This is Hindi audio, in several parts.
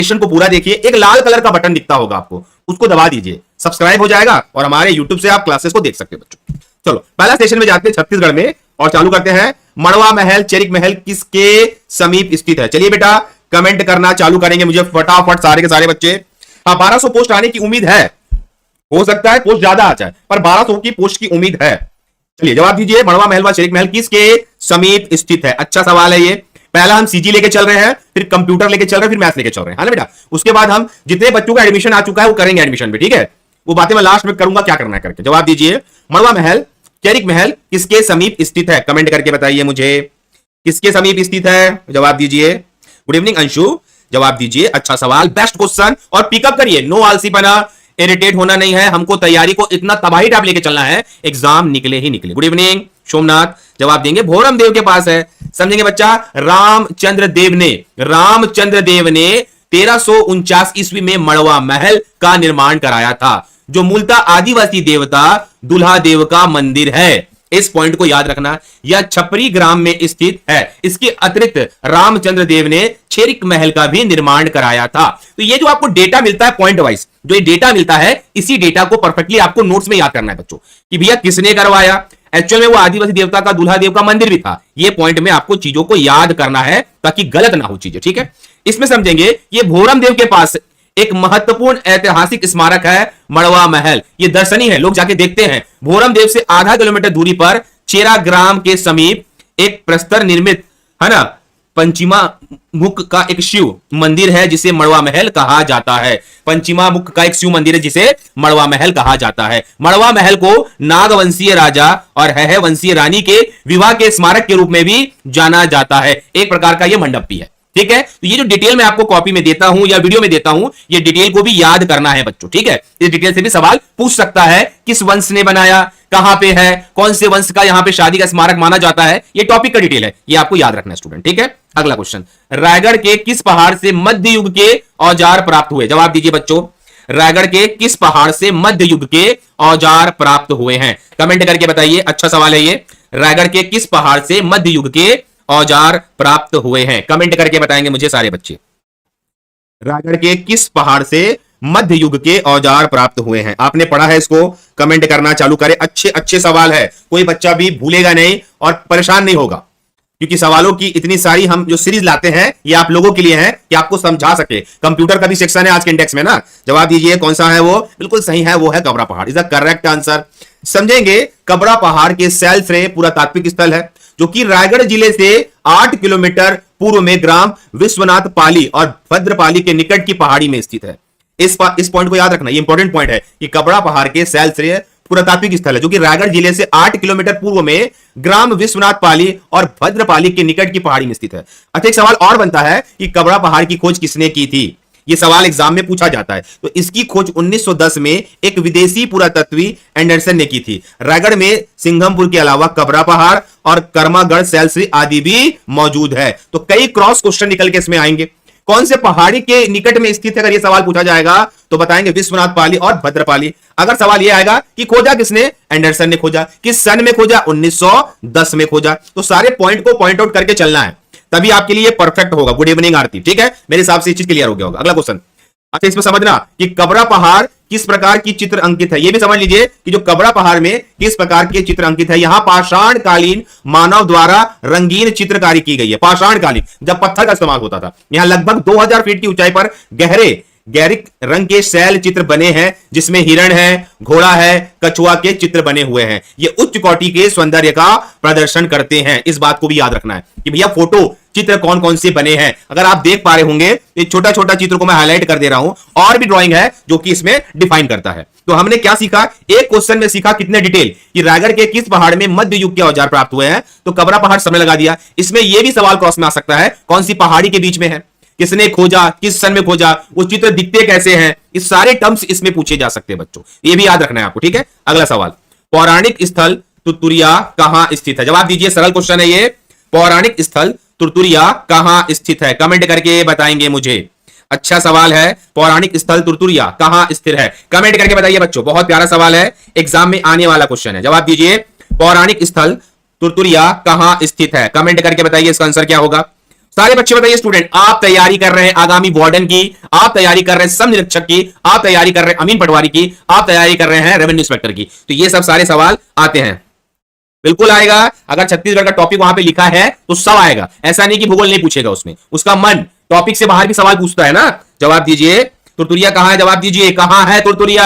सेशन को पूरा देखिए, एक लाल कलर का बटन दिखता होगा आपको, उसको दबा दीजिए, सब्सक्राइब हो जाएगा और हमारे यूट्यूब से आप क्लासेस को देख सकते हैं बच्चों। चलो पहला स्टेशन में जाते हैं छत्तीसगढ़ में और चालू करते हैं। मड़वा महल, चेरिक महल किसके समीप स्थित है? चलिए बेटा कमेंट करना चालू करेंगे मुझे फटाफट सारे के सारे बच्चे। हाँ 1200 पोस्ट आने की उम्मीद है, हो सकता है पोस्ट ज्यादा आ जाए, पर 1200 की पोस्ट की उम्मीद है। चलिए जवाब दीजिए, मड़वा महल व चेरिक महल किसके समीप स्थित है? अच्छा सवाल है ये। पहला हम सीजी लेके चल रहे हैं, फिर कंप्यूटर लेके चल रहे हैं, फिर मैथ्स लेके चल रहे हैं, है ना बेटा। उसके बाद हम जितने बच्चों का एडमिशन आ चुका है वो करेंगे एडमिशन में, ठीक है। वो बातें मैं लास्ट में करूंगा क्या करना है करके। जवाब दीजिए, मड़वा महल चेरिक महल किसके समीप स्थित है? कमेंट करके बताइए मुझे, किसके समीप स्थित है? जवाब दीजिए। गुड इवनिंग अंशु, जवाब दीजिए। अच्छा सवाल, बेस्ट क्वेश्चन। और पिकअप करिए, नो आलसीपना, इरिटेट होना नहीं है, हमको तैयारी को इतना तबाही टाप लेके चलना है, एग्जाम निकले ही निकले। गुड इवनिंग सोमनाथ, जवाब देंगे भोरम देव के पास है, समझेंगे बच्चा। रामचंद्र देव ने 1349 ईस्वी में मड़वा महल का निर्माण कराया था, जो मूलतः आदिवासी देवता दुल्हा देव का मंदिर है। इस पॉइंट को याद रखना, यह छपरी ग्राम में स्थित है। इसके अतिरिक्त रामचंद्र देव ने चेरिक महल का भी निर्माण कराया था। तो ये जो आपको डेटा मिलता है पॉइंट वाइज, जो ये डेटा मिलता है, इसी डेटा को परफेक्टली आपको नोट्स में याद करना है बच्चों, कि भैया किसने करवाया। एक्चुअल में वो आदिवासी देवता का दुल्हा देव का मंदिर भी था। ये पॉइंट में आपको चीजों को याद करना है ताकि गलत ना हो चीजें, ठीक है। इसमें समझेंगे, ये भोरम देव के पास एक महत्वपूर्ण ऐतिहासिक स्मारक है मड़वा महल। ये दर्शनीय है, लोग जाके देखते हैं। भोरम देव से आधा किलोमीटर दूरी पर चेरा ग्राम के समीप एक प्रस्तर निर्मित, है ना, पंचिमा मुख का एक शिव मंदिर है जिसे मड़वा महल कहा जाता है। पंचिमा मुख का एक शिव मंदिर है जिसे मड़वा महल कहा जाता है। मड़वा महल को नागवंशीय राजा और है वंशीय रानी के विवाह के स्मारक के रूप में भी जाना जाता है। एक प्रकार का यह मंडप भी है, ठीक है। तो ये जो डिटेल मैं आपको कॉपी में देता हूं या वीडियो में देता हूं, ये डिटेल को भी याद करना है बच्चों, ठीक है। इस डिटेल से भी सवाल पूछ सकता है, किस वंश ने बनाया, कहां पे है, कौन से वंश का यहां पे शादी का स्मारक माना जाता है, ये टॉपिक का डिटेल है, ये आपको याद रखना है स्टूडेंट, ठीक है। अगला क्वेश्चन, रायगढ़ के किस पहाड़ से मध्य युग के औजार प्राप्त हुए? जवाब दीजिए बच्चों, रायगढ़ के किस पहाड़ से मध्य युग के औजार प्राप्त हुए हैं? कमेंट करके बताइए। अच्छा सवाल है ये, रायगढ़ के किस पहाड़ से मध्य युग के औजार प्राप्त हुए हैं? कमेंट करके बताएंगे मुझे सारे बच्चे। रायगढ़ के किस पहाड़ से मध्य युग के औजार प्राप्त हुए हैं? आपने पढ़ा है इसको, कमेंट करना चालू करें। अच्छे अच्छे सवाल है, कोई बच्चा भी भूलेगा नहीं और परेशान नहीं होगा, क्योंकि सवालों की इतनी सारी हम जो सीरीज लाते हैं ये आप लोगों के लिए है कि आपको समझा सके। कंप्यूटर का भी सेक्शन है आज के इंडेक्स में ना। जवाब दीजिए कौन सा है वो? बिल्कुल सही है, वो है कबरा पहाड़, इज द करेक्ट आंसर। समझेंगे, कबरा पहाड़ के सेल्फ रे पुरातात्विक स्थल है, जो कि रायगढ़ जिले से 8 किलोमीटर पूर्व में ग्राम विश्वनाथ पाली और भद्रपाली के निकट की पहाड़ी में स्थित है। इस पॉइंट को याद रखना, ये इंपॉर्टेंट पॉइंट है कि कबरा पहाड़ के सेल्फ पुरातात्विक स्थल है, जो कि रायगढ़ जिले से 8 किलोमीटर पूर्व में ग्राम विश्वनाथ पाली और भद्रपाली के निकट की पहाड़ी में स्थित है। अच्छा एक सवाल और बनता है कि कबरा पहाड़ की खोज किसने की थी? यह सवाल एग्जाम में पूछा जाता है। तो इसकी खोज 1910 में एक विदेशी पुरातत्वी एंडरसन ने की थी। रायगढ़ में सिंघमपुर के अलावा कबरा पहाड़ और कर्मागढ़ सेल्स आदि भी मौजूद है। तो कई क्रॉस क्वेश्चन निकल के इसमें आएंगे। कौन से पहाड़ी के निकट में स्थित है? अगर यह सवाल पूछा जाएगा तो बताएंगे विश्वनाथ पाली और भद्रपाली। अगर सवाल यह आएगा कि खोजा किसने? एंडरसन ने खोजा। किस सन में खोजा? 1910 में खोजा। तो सारे पॉइंट को पॉइंट आउट करके चलना है, तभी आपके लिए परफेक्ट होगा। गुड इवनिंग आरती, ठीक है, मेरे हिसाब से चीज क्लियर हो गया होगा। अगला क्वेश्चन, अच्छा इसमें समझना कि कबरा पहाड़ किस प्रकार की चित्र अंकित है। यह भी समझ लीजिए कि जो कबरा पहाड़ में किस प्रकार के चित्र अंकित है। यहां पाषाण कालीन मानव द्वारा रंगीन चित्रकारी की गई है। पाषाण कालीन, जब पत्थर का इस्तेमाल होता था। यहां लगभग 2000 फीट की ऊंचाई पर गहरिक रंग के शैल चित्र बने हैं, जिसमें हिरण है, घोड़ा है, कछुआ के चित्र बने हुए हैं। ये उच्च कोटि के सौंदर्य का प्रदर्शन करते हैं। इस बात को भी याद रखना है कि भैया फोटो चित्र कौन कौन से बने हैं। अगर आप देख पा रहे होंगे, ये छोटा छोटा चित्र को मैं हाईलाइट कर दे रहा हूं, और भी ड्राइंग है जो कि इसमें डिफाइन करता है। तो हमने क्या सीखा? एक क्वेश्चन में सीखा कितने डिटेल कि रायगढ़ के किस पहाड़ में मध्य युग के औजार प्राप्त हुए हैं। तो कबरा पहाड़ समय लगा दिया। इसमें यह भी सवाल क्रॉस में आ सकता है, कौन सी पहाड़ी के बीच में है, किसने खोजा, किस सन में खोजा, वो चित्र दिखते कैसे हैं। इस सारे टर्म्स इसमें पूछे जा सकते हैं बच्चों, ये भी याद रखना है आपको, ठीक है। अगला सवाल, पौराणिक स्थल तुरतुरिया कहां स्थित है? जवाब दीजिए, सरल क्वेश्चन है ये। पौराणिक स्थल तुरतुरिया कहां स्थित है? कमेंट करके बताएंगे मुझे। अच्छा सवाल है, पौराणिक स्थल तुरतुरिया कहां स्थित है? कमेंट करके बताइए बच्चों, बहुत प्यारा सवाल है, एग्जाम में आने वाला क्वेश्चन है। जवाब दीजिए, पौराणिक स्थल तुरतुरिया कहां स्थित है? कमेंट करके बताइए इसका आंसर क्या होगा। सारे बच्चे बताइए स्टूडेंट, आप तैयारी कर रहे हैं आगामी वार्डन की, आप तैयारी कर रहे हैं सब निरीक्षक की, आप तैयारी कर रहे हैं अमीन पटवारी की, आप तैयारी कर रहे हैं रेवेन्यू इंस्पेक्टर की, तो ये सब सारे सवाल आते हैं, बिल्कुल आएगा। अगर छत्तीसगढ़ का टॉपिक वहां पे लिखा है तो सब आएगा, ऐसा नहीं कि भूगोल नहीं पूछेगा, उसमें उसका मन टॉपिक से बाहर भी सवाल पूछता है ना। जवाब दीजिए, तुरतुरिया कहां है, जवाब दीजिए कहां है तुरतुरिया।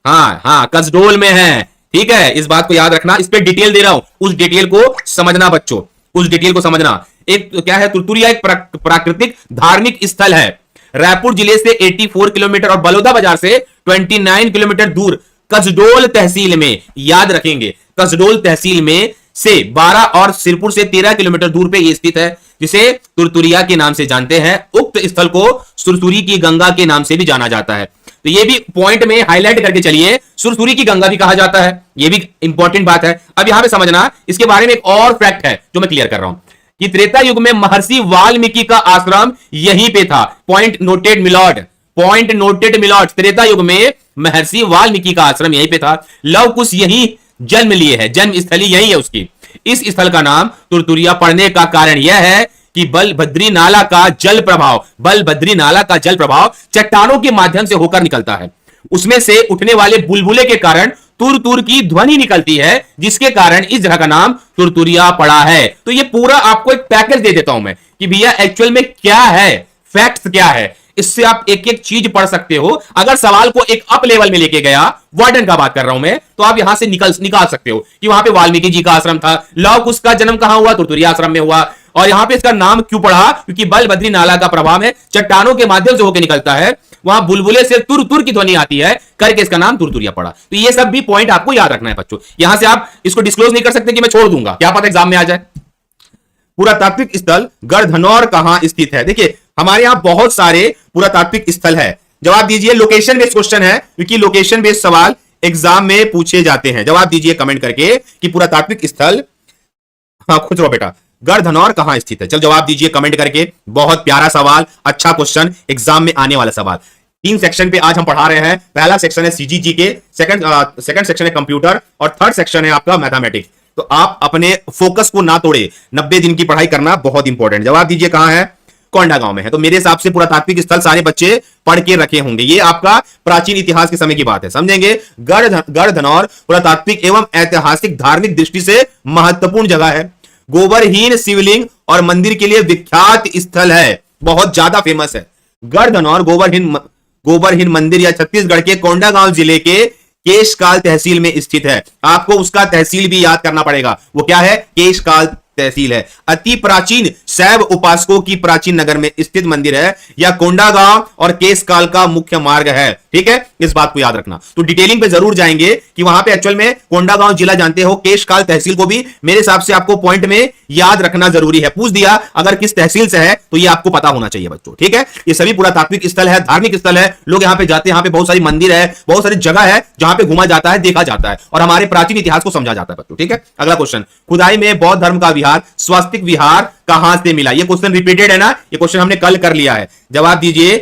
हाँ हाँ, कसडोल में है, ठीक है, इस बात को याद रखना, इस पे डिटेल दे रहा हूं, उस डिटेल को समझना बच्चों, उस डिटेल को समझना। एक क्या है तुरतुरिया, एक प्राकृतिक धार्मिक स्थल है, रायपुर जिले से 84 किलोमीटर और बलौदा बाजार से 29 किलोमीटर दूर कसडोल तहसील में, याद रखेंगे, कसडोल तहसील में से 12 और सिरपुर से 13 किलोमीटर दूर पे ये स्थित है, जिसे तुरतुरिया के नाम से जानते हैं। उक्त स्थल को सुरसुरी की गंगा के नाम से भी जाना जाता है, तो ये भी पॉइंट में हाईलाइट करके चलिए, सुरसुरी की गंगा भी कहा जाता है, ये भी इंपॉर्टेंट बात है। अब यहां पे समझना, इसके बारे में एक और फैक्ट है जो मैं क्लियर कर रहा हूं कि त्रेता युग में महर्षि वाल्मीकि का आश्रम यहीं पे था। Point noted milord, point noted milord, त्रेता युग में महर्षि वाल्मीकि का आश्रम यहीं पे था। लव कुश यहीं जन्म लिए है, जन्म स्थली यही है उसकी। इस स्थल का नाम तुरतुरिया पड़ने का कारण यह है कि बलभद्री नाला का जल प्रभाव, बलभद्री नाला का जल प्रभाव चट्टानों के माध्यम से होकर निकलता है, उसमें से उठने वाले बुलबुले के कारण तुर तुर की ध्वनि निकलती है, जिसके कारण इस जगह का नाम तुरतुरिया पड़ा है। तो ये पूरा आपको एक पैकेज दे देता हूं मैं कि भैया एक्चुअल में क्या है, फैक्ट्स क्या है, इससे आप एक एक चीज पढ़ सकते हो। अगर सवाल को एक अप लेवल में लेके गया, वार्डन का बात कर रहा हूं मैं, तो आप यहां से निकाल सकते हो कि वहां पे वाल्मीकि जी का आश्रम था, लव कुश का जन्म कहां हुआ, तुरतुरिया आश्रम में हुआ, और यहां पे इसका नाम क्यों पड़ा, क्योंकि बलभद्री नाला का प्रभाव है, चट्टानों के माध्यम से होकर निकलता है, वहां बुलबुले से तुर तुर की ध्वनि आती है, करके इसका नाम तुरतुरिया पड़ा। तो ये सब भी पॉइंट आपको याद रखना है बच्चों। यहां से आप इसको डिस्क्लोज नहीं कर सकते कि मैं छोड़ दूंगा, क्या पता एग्जाम में आ जाए। पुरातात्विक स्थल गढ़धनौर कहां स्थित है? देखिए हमारे यहां बहुत सारे पुरातात्विक स्थल है। जवाब दीजिए, लोकेशन बेस्ड क्वेश्चन है, क्योंकि लोकेशन बेस्ड सवाल एग्जाम में पूछे जाते हैं। जवाब दीजिए कमेंट करके कि पुरातात्विक स्थल, हाँ खुश रहो बेटा, गढ़धनौर कहां स्थित है। चल जवाब दीजिए कमेंट करके। बहुत प्यारा सवाल, अच्छा क्वेश्चन, एग्जाम में आने वाला सवाल। 3 सेक्शन पे आज हम पढ़ा रहे हैं। पहला सेक्शन है सीजीजी के, सेकंड सेक्शन है कंप्यूटर, और थर्ड सेक्शन है आपका मैथमेटिक्स। तो आप अपने फोकस को ना तोड़े, 90 दिन की पढ़ाई करना बहुत इंपॉर्टेंट। जवाब दीजिए कहां है, कोंडागांव में है। तो मेरे हिसाब से पुरातात्विक स्थल सारे बच्चे पढ़ के रखे होंगे, ये आपका प्राचीन इतिहास के समय की बात है, समझेंगे। गढ़धनौर पुरातात्विक एवं ऐतिहासिक धार्मिक दृष्टि से महत्वपूर्ण जगह है। गोबरहीन शिवलिंग और मंदिर के लिए विख्यात स्थल है, बहुत ज्यादा फेमस है। गढ़धनौर गोबरहीन मंदिर या छत्तीसगढ़ के कोंडागांव जिले के केशकाल तहसील में स्थित है। आपको उसका तहसील भी याद करना पड़ेगा, वो क्या है, केशकाल तहसील है। अति प्राचीन शैव उपासकों की प्राचीन नगर में स्थित मंदिर है, या कोंडागांव और केशकाल का मुख्य मार्ग है, ठीक है, इस बात को याद रखना। तो डिटेलिंग पे जरूर जाएंगे कि वहां पे एक्चुअल में कोंडागांव जिला जानते हो, केशकाल तहसील को भी मेरे हिसाब से आपको पॉइंट में याद रखना जरूरी है। पूछ दिया अगर किस तहसील से है तो ये आपको पता होना चाहिए बच्चों, ठीक है। ये सभी पुरातात्विक स्थल है, धार्मिक स्थल है, लोग यहाँ पे जाते हैं, यहाँ पे बहुत सारी मंदिर है, बहुत सारी जगह है जहां पे घूमा जाता है, देखा जाता है, और हमारे प्राचीन इतिहास को समझा जाता है बच्चों, ठीक है। अगला क्वेश्चन, खुदाई में बौद्ध धर्म का विहार स्वास्तिक विहार कहां से मिला? ये क्वेश्चन रिपीटेड है ना, ये क्वेश्चन हमने कल कर लिया है। जवाब दीजिए,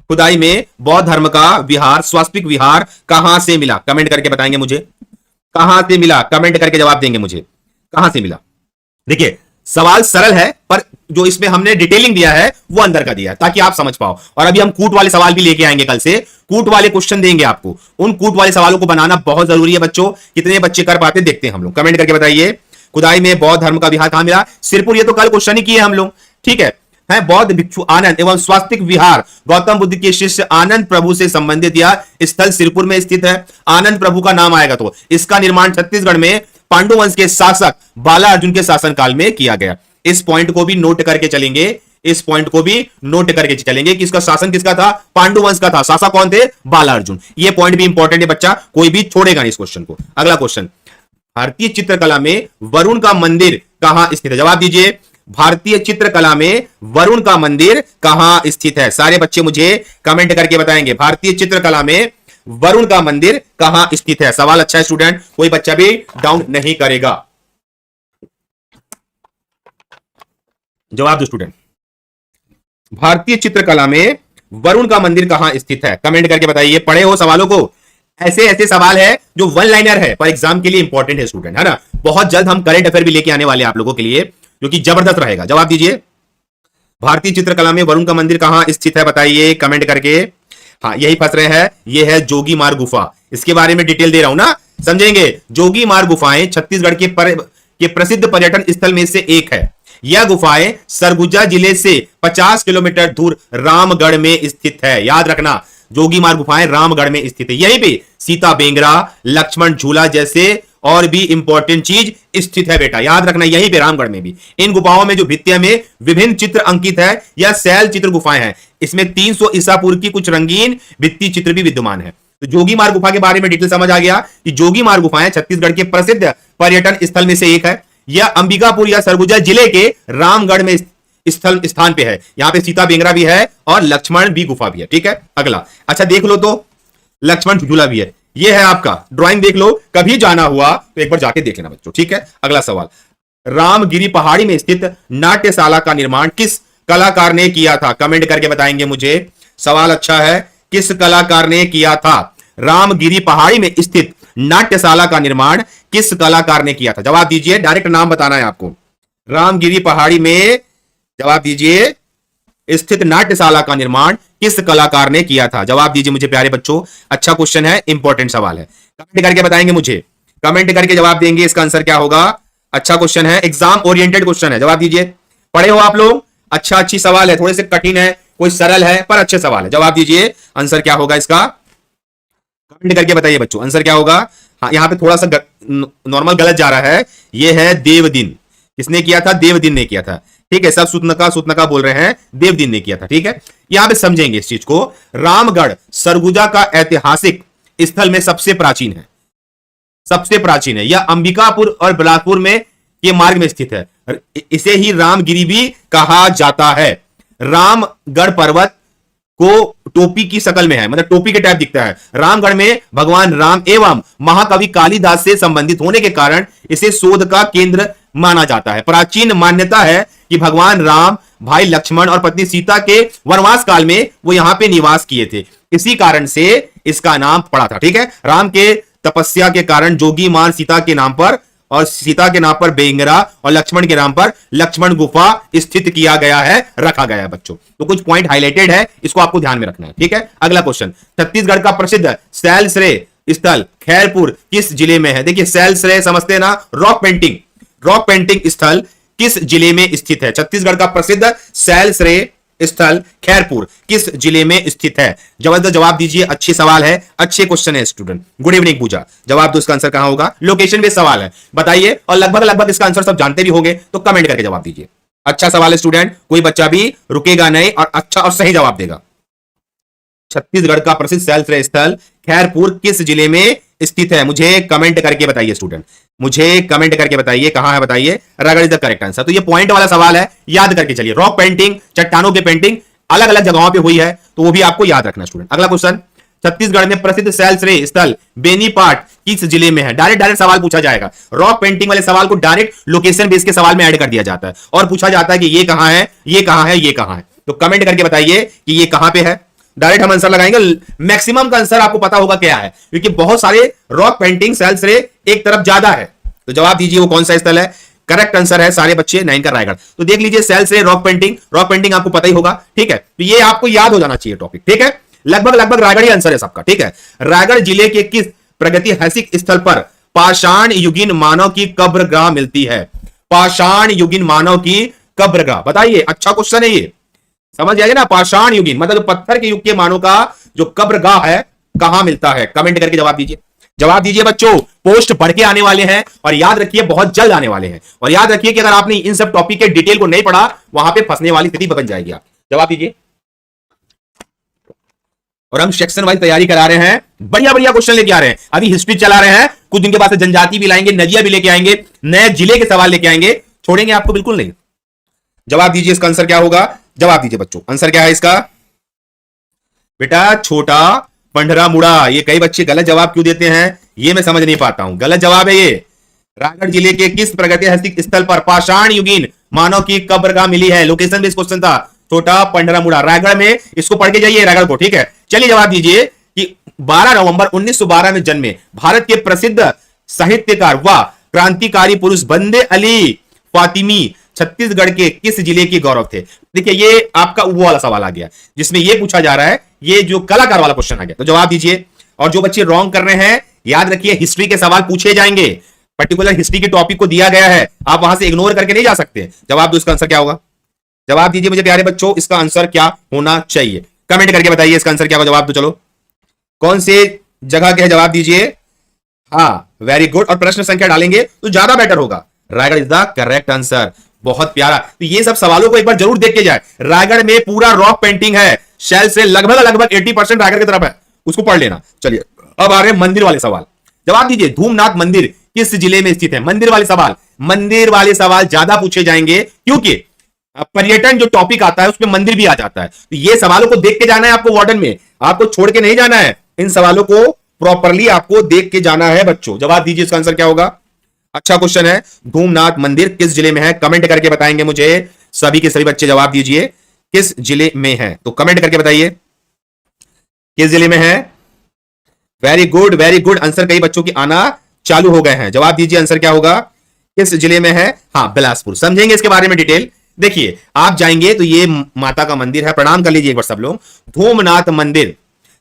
खुदाई में बौद्ध धर्म का विहार स्वास्तिक विहार कहां से मिला? कमेंट करके बताएंगे मुझे कहां से मिला, कमेंट करके जवाब देंगे मुझे कहां से मिला। देखिए सवाल सरल है, पर जो इसमें हमने डिटेलिंग दिया है वो अंदर का दिया है, ताकि आप समझ पाओ। और अभी हम कूट वाले सवाल भी लेके आएंगे, कल से कूट वाले क्वेश्चन देंगे आपको। उन कूट वाले सवालों को बनाना बहुत जरूरी है बच्चों। कितने बच्चे कर पाते देखते हैं हम लोग, कमेंट करके बताइए। खुदाई में बौद्ध धर्म का विहार कहां मिला? सिरपुर, ये तो कल क्वेश्चन ही किए हम लोग, ठीक है। बौद्ध भिक्षु आनंद एवं स्वास्तिक विहार गौतम बुद्ध के शिष्य आनंद प्रभु से संबंधित यह स्थल सिरपुर में स्थित है। आनंद प्रभु का नाम आएगा तो इसका निर्माण छत्तीसगढ़ में पांडु वंश के शासक बाला अर्जुन के शासनकाल में किया गया। इस पॉइंट को भी नोट करके चलेंगे, इस पॉइंट को भी नोट करके चलेंगे कि इसका शासन किसका था, पांडु वंश का था, शासक कौन थे, बाला अर्जुन। ये पॉइंट भी इंपॉर्टेंट है बच्चा, कोई भी छोड़ेगा नहीं इस क्वेश्चन को। अगला क्वेश्चन, भारतीय चित्रकला में वरुण का मंदिर कहां स्थित है? जवाब दीजिए, भारतीय चित्रकला में वरुण का मंदिर कहां स्थित है? सारे बच्चे मुझे कमेंट करके बताएंगे, भारतीय चित्रकला में वरुण का मंदिर कहां स्थित है। सवाल अच्छा है स्टूडेंट, कोई बच्चा भी डाउन नहीं करेगा। जवाब दो स्टूडेंट, भारतीय चित्रकला में वरुण का मंदिर कहां स्थित है? कमेंट करके बताइए। पढ़े हो सवालों को? ऐसे ऐसे सवाल है जो वन लाइनर है पर एग्जाम के लिए इंपॉर्टेंट है स्टूडेंट, है ना। बहुत जल्द हम करंट अफेयर भी लेके आने वाले हैं आप लोगों के लिए, जो कि जबरदस्त रहेगा। जवाब दीजिए। भारतीय चित्रकला में वरुण का मंदिर कहां स्थित है बताइए कमेंट करके। हाँ, यही फंस रहे हैं, ये है जोगी मार गुफा। इसके बारे में डिटेल दे रहा हूं ना, समझेंगे। जोगी मार गुफाएं छत्तीसगढ़ के प्रसिद्ध पर्यटन स्थल में से एक है। यह गुफाएं सरगुजा जिले से 50 किलोमीटर दूर रामगढ़ में स्थित है। याद रखना, जोगी मार गुफाएं रामगढ़ में स्थित है। यहीं पे सीता बेंगरा, लक्ष्मण झूला जैसे और भी इंपॉर्टेंट चीज स्थित है बेटा, याद रखना, यहीं पे रामगढ़ में भी। इन गुफाओं में जो भित्तियां में विभिन्न चित्र अंकित है, यह शैल चित्र गुफाएं हैं। इसमें 300 ईसा पूर्व की कुछ रंगीन भित्ति चित्र भी विद्यमान है। तो जोगी मार गुफा के बारे में डिटेल समझ आ गया कि जोगी मार गुफाएं छत्तीसगढ़ के प्रसिद्ध पर्यटन स्थल में से एक है। यह अंबिकापुर या सरगुजा जिले के रामगढ़ में स्थान पे है। यहां पे सीता बेंगरा भी है और लक्ष्मण भी गुफा भी है। ठीक है, अगला। अच्छा देख लो, तो लक्ष्मण झूला भी है। ये है आपका ड्राइंग, देख लो, कभी जाना हुआ तो एक बार जाके देख लेना बच्चों। ठीक है, अगला सवाल। रामगिरी पहाड़ी में स्थित नाट्यशाला का निर्माण किस कलाकार ने किया था? कमेंट करके बताएंगे मुझे। सवाल अच्छा है, किस कलाकार ने किया था? रामगिरी पहाड़ी में स्थित नाट्यशाला का निर्माण किस कलाकार ने किया था? जवाब दीजिए, डायरेक्ट नाम बताना है आपको। रामगिरी पहाड़ी में, जवाब दीजिए, स्थित नाट्यशाला का निर्माण किस कलाकार ने किया था? जवाब दीजिए मुझे प्यारे बच्चों। अच्छा क्वेश्चन है, इंपॉर्टेंट सवाल है। कमेंट करके बताएंगे मुझे, कमेंट करके जवाब देंगे। इसका आंसर क्या होगा? अच्छा क्वेश्चन है, एग्जाम ओरिएंटेड क्वेश्चन है। जवाब दीजिए। पढ़े हो आप लोग? अच्छा, अच्छी सवाल है, थोड़े से कठिन है, कोई सरल है, पर अच्छे सवाल है। जवाब दीजिए, आंसर क्या होगा इसका? कमेंट करके बताइए बच्चों, आंसर क्या होगा? हाँ, यहां पे थोड़ा सा नॉर्मल गलत जा रहा है। यह है देवदिन। किसने किया था? देवदिन ने किया था। ठीक है, सब सुतनका बोल रहे हैं, देवदिन ने किया था। ठीक है, यहां पे समझेंगे इस चीज को। रामगढ़ सरगुजा का ऐतिहासिक स्थल में सबसे प्राचीन है, सबसे प्राचीन है। यह अंबिकापुर और बिलासपुर में के मार्ग में स्थित है। इसे ही रामगिरी भी कहा जाता है। रामगढ़ पर्वत को टोपी की शक्ल में है, मतलब टोपी के टाइप दिखता है। रामगढ़ में भगवान राम एवं महाकवि कालिदास से संबंधित होने के कारण इसे शोध का केंद्र माना जाता है। प्राचीन मान्यता है कि भगवान राम भाई लक्ष्मण और पत्नी सीता के वनवास काल में वो यहां पे निवास किए थे, इसी कारण से इसका नाम पड़ा था। ठीक है, राम के तपस्या के कारण जोगी मार सीता के नाम पर, और सीता के नाम पर बेंगरा, और लक्ष्मण के नाम पर लक्ष्मण गुफा स्थित किया गया है, रखा गया है बच्चों। तो कुछ पॉइंट हाईलाइटेड है, इसको आपको ध्यान में रखना है। ठीक है, अगला क्वेश्चन। छत्तीसगढ़ का प्रसिद्ध शैलश्रेय स्थल खैरपुर किस जिले में है? देखिए, शैलश्रेय समझते हैं ना, रॉक पेंटिंग, रॉक पेंटिंग स्थल किस जिले में स्थित है? छत्तीसगढ़ का प्रसिद्ध शैलश्रेय स्थल खैरपुर किस जिले में स्थित है? जबरदस्त जवाब दीजिए, अच्छे सवाल है, अच्छे क्वेश्चन है स्टूडेंट। गुड इवनिंग पूजा, जवाब दो, इसका आंसर कहां होगा? लोकेशन बेस्ड सवाल है, बताइए। और लगभग इसका आंसर सब जानते भी होंगे, तो कमेंट करके जवाब दीजिए। अच्छा सवाल है स्टूडेंट, कोई बच्चा भी रुकेगा नहीं और अच्छा और सही जवाब देगा। छत्तीसगढ़ का प्रसिद्ध शैलश्रेय स्थल खैरपुर किस जिले में स्थित है? मुझे कमेंट करके बताइए स्टूडेंट, मुझे कमेंट करके बताइए कहां है, बताइए। Raigarh is the correct answer. तो ये पॉइंट वाला सवाल है, याद करके चलिए। रॉक पेंटिंग, चट्टानों की पेंटिंग अलग अलग जगहों पे हुई है, तो वो भी आपको याद रखना स्टूडेंट। अगला क्वेश्चन। छत्तीसगढ़ में प्रसिद्ध शैलश्रेय स्थल बेनीपाट किस जिले में है? डायरेक्ट सवाल पूछा जाएगा। रॉक पेंटिंग वाले सवाल को डायरेक्ट लोकेशन बेस के सवाल में ऐड कर दिया जाता है और पूछा जाता है कि ये कहां है, ये कहां है, ये कहां है। तो कमेंट करके बताइए कि ये कहां पे है। डायरेक्ट हम आंसर लगाएंगे। मैक्सिमम का आंसर आपको पता होगा क्या है, क्योंकि बहुत सारे रॉक पेंटिंग शैलश्रेय एक तरफ ज्यादा है। तो जवाब दीजिए, वो कौन सा स्थल है? करेक्ट आंसर है सारे बच्चे 9 का रायगढ़। तो देख लीजिए, शैलश्रेय, रॉक पेंटिंग आपको पता ही होगा। ठीक है, तो ये आपको याद हो जाना चाहिए टॉपिक। ठीक है, लगभग रायगढ़ ही आंसर है सबका। ठीक है, रायगढ़ जिले के किस प्रागैतिहासिक स्थल पर पाषाण युगीन मानव की कब्रगाह मिलती है? पाषाण युगीन मानव की कब्रगाह, बताइए। अच्छा क्वेश्चन है ये, समझ जाइए ना। पाषाण युगीन मतलब पत्थर के युग के मानव का जो कब्रगाह है, कहां मिलता है? कमेंट करके जवाब दीजिए। जवाब दीजिए बच्चों, पोस्ट बढ़ के आने वाले हैं और याद रखिए बहुत जल्द आने वाले हैं। और याद रखिए कि अगर आपने इन सब टॉपिक के डिटेल को नहीं पढ़ा, वहां पे फंसने वाली स्थिति बन जाएगी आप। जवाब दीजिए। और हम सेक्शन वाइज तैयारी करा रहे हैं, बढ़िया क्वेश्चन लेके आ रहे हैं। अभी हिस्ट्री चला रहे हैं, कुछ दिन के बाद जनजाति भी लाएंगे, नदिया भी लेके आएंगे, नए जिले के सवाल लेके आएंगे, छोड़ेंगे आपको बिल्कुल नहीं। जवाब दीजिए, इसका आंसर क्या होगा? जवाब दीजिए बच्चों, आंसर क्या है इसका? बेटा छोटा पंडरा मुड़ा। ये कई बच्चे गलत जवाब क्यों देते हैं, ये मैं समझ नहीं पाता हूं। गलत जवाब है ये। रायगढ़ जिले के किस प्रागैतिहासिक स्थल पर पाषाण युगीन मानव की कब्रगाह मिली है? लोकेशन बेस्ड क्वेश्चन था। छोटा पंडरा मुड़ा, रायगढ़ में। इसको पढ़ के जाइए रायगढ़ को। ठीक है, चलिए जवाब दीजिए कि 12 नवंबर 1912 में जन्मे भारत के प्रसिद्ध साहित्यकार व क्रांतिकारी पुरुष बंदे अली फातिमी छत्तीसगढ़ के किस जिले के गौरव थे? देखिए ये आपका वो वाला सवाल आ गया जिसमें ये पूछा जा रहा है, ये जो कलाकार वाला क्वेश्चन आ गया, तो जवाब दीजिए। और जो बच्चे रॉन्ग कर रहे हैं, याद रखिए हिस्ट्री के सवाल पूछे जाएंगे, पर्टिकुलर हिस्ट्री के टॉपिक को दिया गया है, आप वहां से इग्नोर करके नहीं जा सकते। जवाब दो, इसका आंसर क्या होगा? जवाब दीजिए मुझे प्यारे बच्चों, इसका आंसर क्या होना चाहिए? कमेंट करके बताइए इसका आंसर क्या होगा। जवाब दो, चलो कौन से जगह के है, जवाब दीजिए। हाँ वेरी गुड, और प्रश्न संख्या डालेंगे तो ज्यादा बेटर होगा। Raigarh is the correct answer, बहुत प्यारा। तो ये सब सवालों को एक बार जरूर देख के जाए। रायगढ़ में पूरा रॉक पेंटिंग है, शैल से लगभग 80% रायगढ़ की तरफ है, उसको पढ़ लेना। चलिए अब आ रहे हैं मंदिर वाले सवाल। जवाब दीजिए, धूमनाथ मंदिर किस जिले में स्थित है? मंदिर वाले सवाल ज्यादा पूछे जाएंगे क्योंकि पर्यटन जो टॉपिक आता है उसमें मंदिर भी आ जाता है। तो ये सवालों को देख के जाना है आपको, वार्डन में आपको छोड़ के नहीं जाना है, इन सवालों को प्रॉपरली आपको देख के जाना है बच्चों। जवाब दीजिए इसका आंसर क्या होगा? अच्छा क्वेश्चन है, धूमनाथ मंदिर किस जिले में है? कमेंट करके बताएंगे मुझे, सभी के सभी बच्चे जवाब दीजिए किस जिले में है, तो कमेंट करके बताइए किस जिले में है। वेरी गुड, आंसर कई बच्चों की आना चालू हो गए हैं। जवाब दीजिए आंसर क्या होगा, किस जिले में है? हाँ बिलासपुर। समझेंगे इसके बारे में डिटेल। देखिए आप जाएंगे तो ये माता का मंदिर है, प्रणाम कर लीजिए एक बार सब लोग। धूमनाथ मंदिर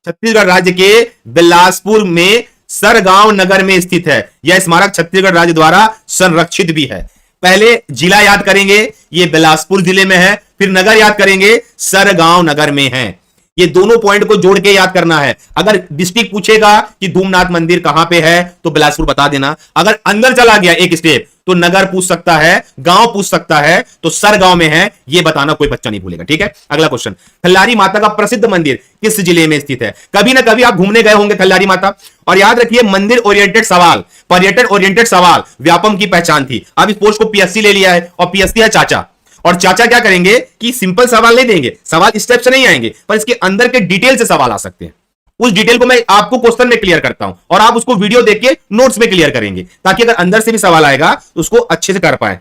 छत्तीसगढ़ राज्य के बिलासपुर में सरगांव नगर में स्थित है। यह स्मारक छत्तीसगढ़ राज्य द्वारा संरक्षित भी है। पहले जिला याद करेंगे, ये बिलासपुर जिले में है, फिर नगर याद करेंगे, सरगांव नगर में है। ये दोनों पॉइंट को जोड़ के याद करना है। अगर डिस्ट्रिक्ट पूछेगा कि धूमनाथ मंदिर कहां पे है तो बिलासपुर बता देना। अगर अंदर चला गया एक स्टेप तो नगर पूछ सकता है, गांव पूछ सकता है, तो सरगांव में है ये बताना कोई बच्चा नहीं भूलेगा। ठीक है, अगला क्वेश्चन, खल्लारी माता का प्रसिद्ध मंदिर किस जिले में स्थित है? कभी ना कभी आप घूमने गए होंगे खल्लारी माता। और याद रखिए मंदिर ओरिएंटेड सवाल, पर्यटन ओरिएंटेड सवाल व्यापम की पहचान थी। अब इस पोस्ट को पीएससी ले लिया है और पीएससी है चाचा, और चाचा क्या करेंगे कि सिंपल सवाल नहीं देंगे, सवाल स्टेप से नहीं आएंगे, पर इसके अंदर के डिटेल से सवाल आ सकते हैं। उस डिटेल को मैं आपको क्वेश्चन में क्लियर करता हूं और आप उसको वीडियो देख के नोट्स में क्लियर करेंगे, ताकि अगर अंदर से भी सवाल आएगा तो उसको अच्छे से कर पाए।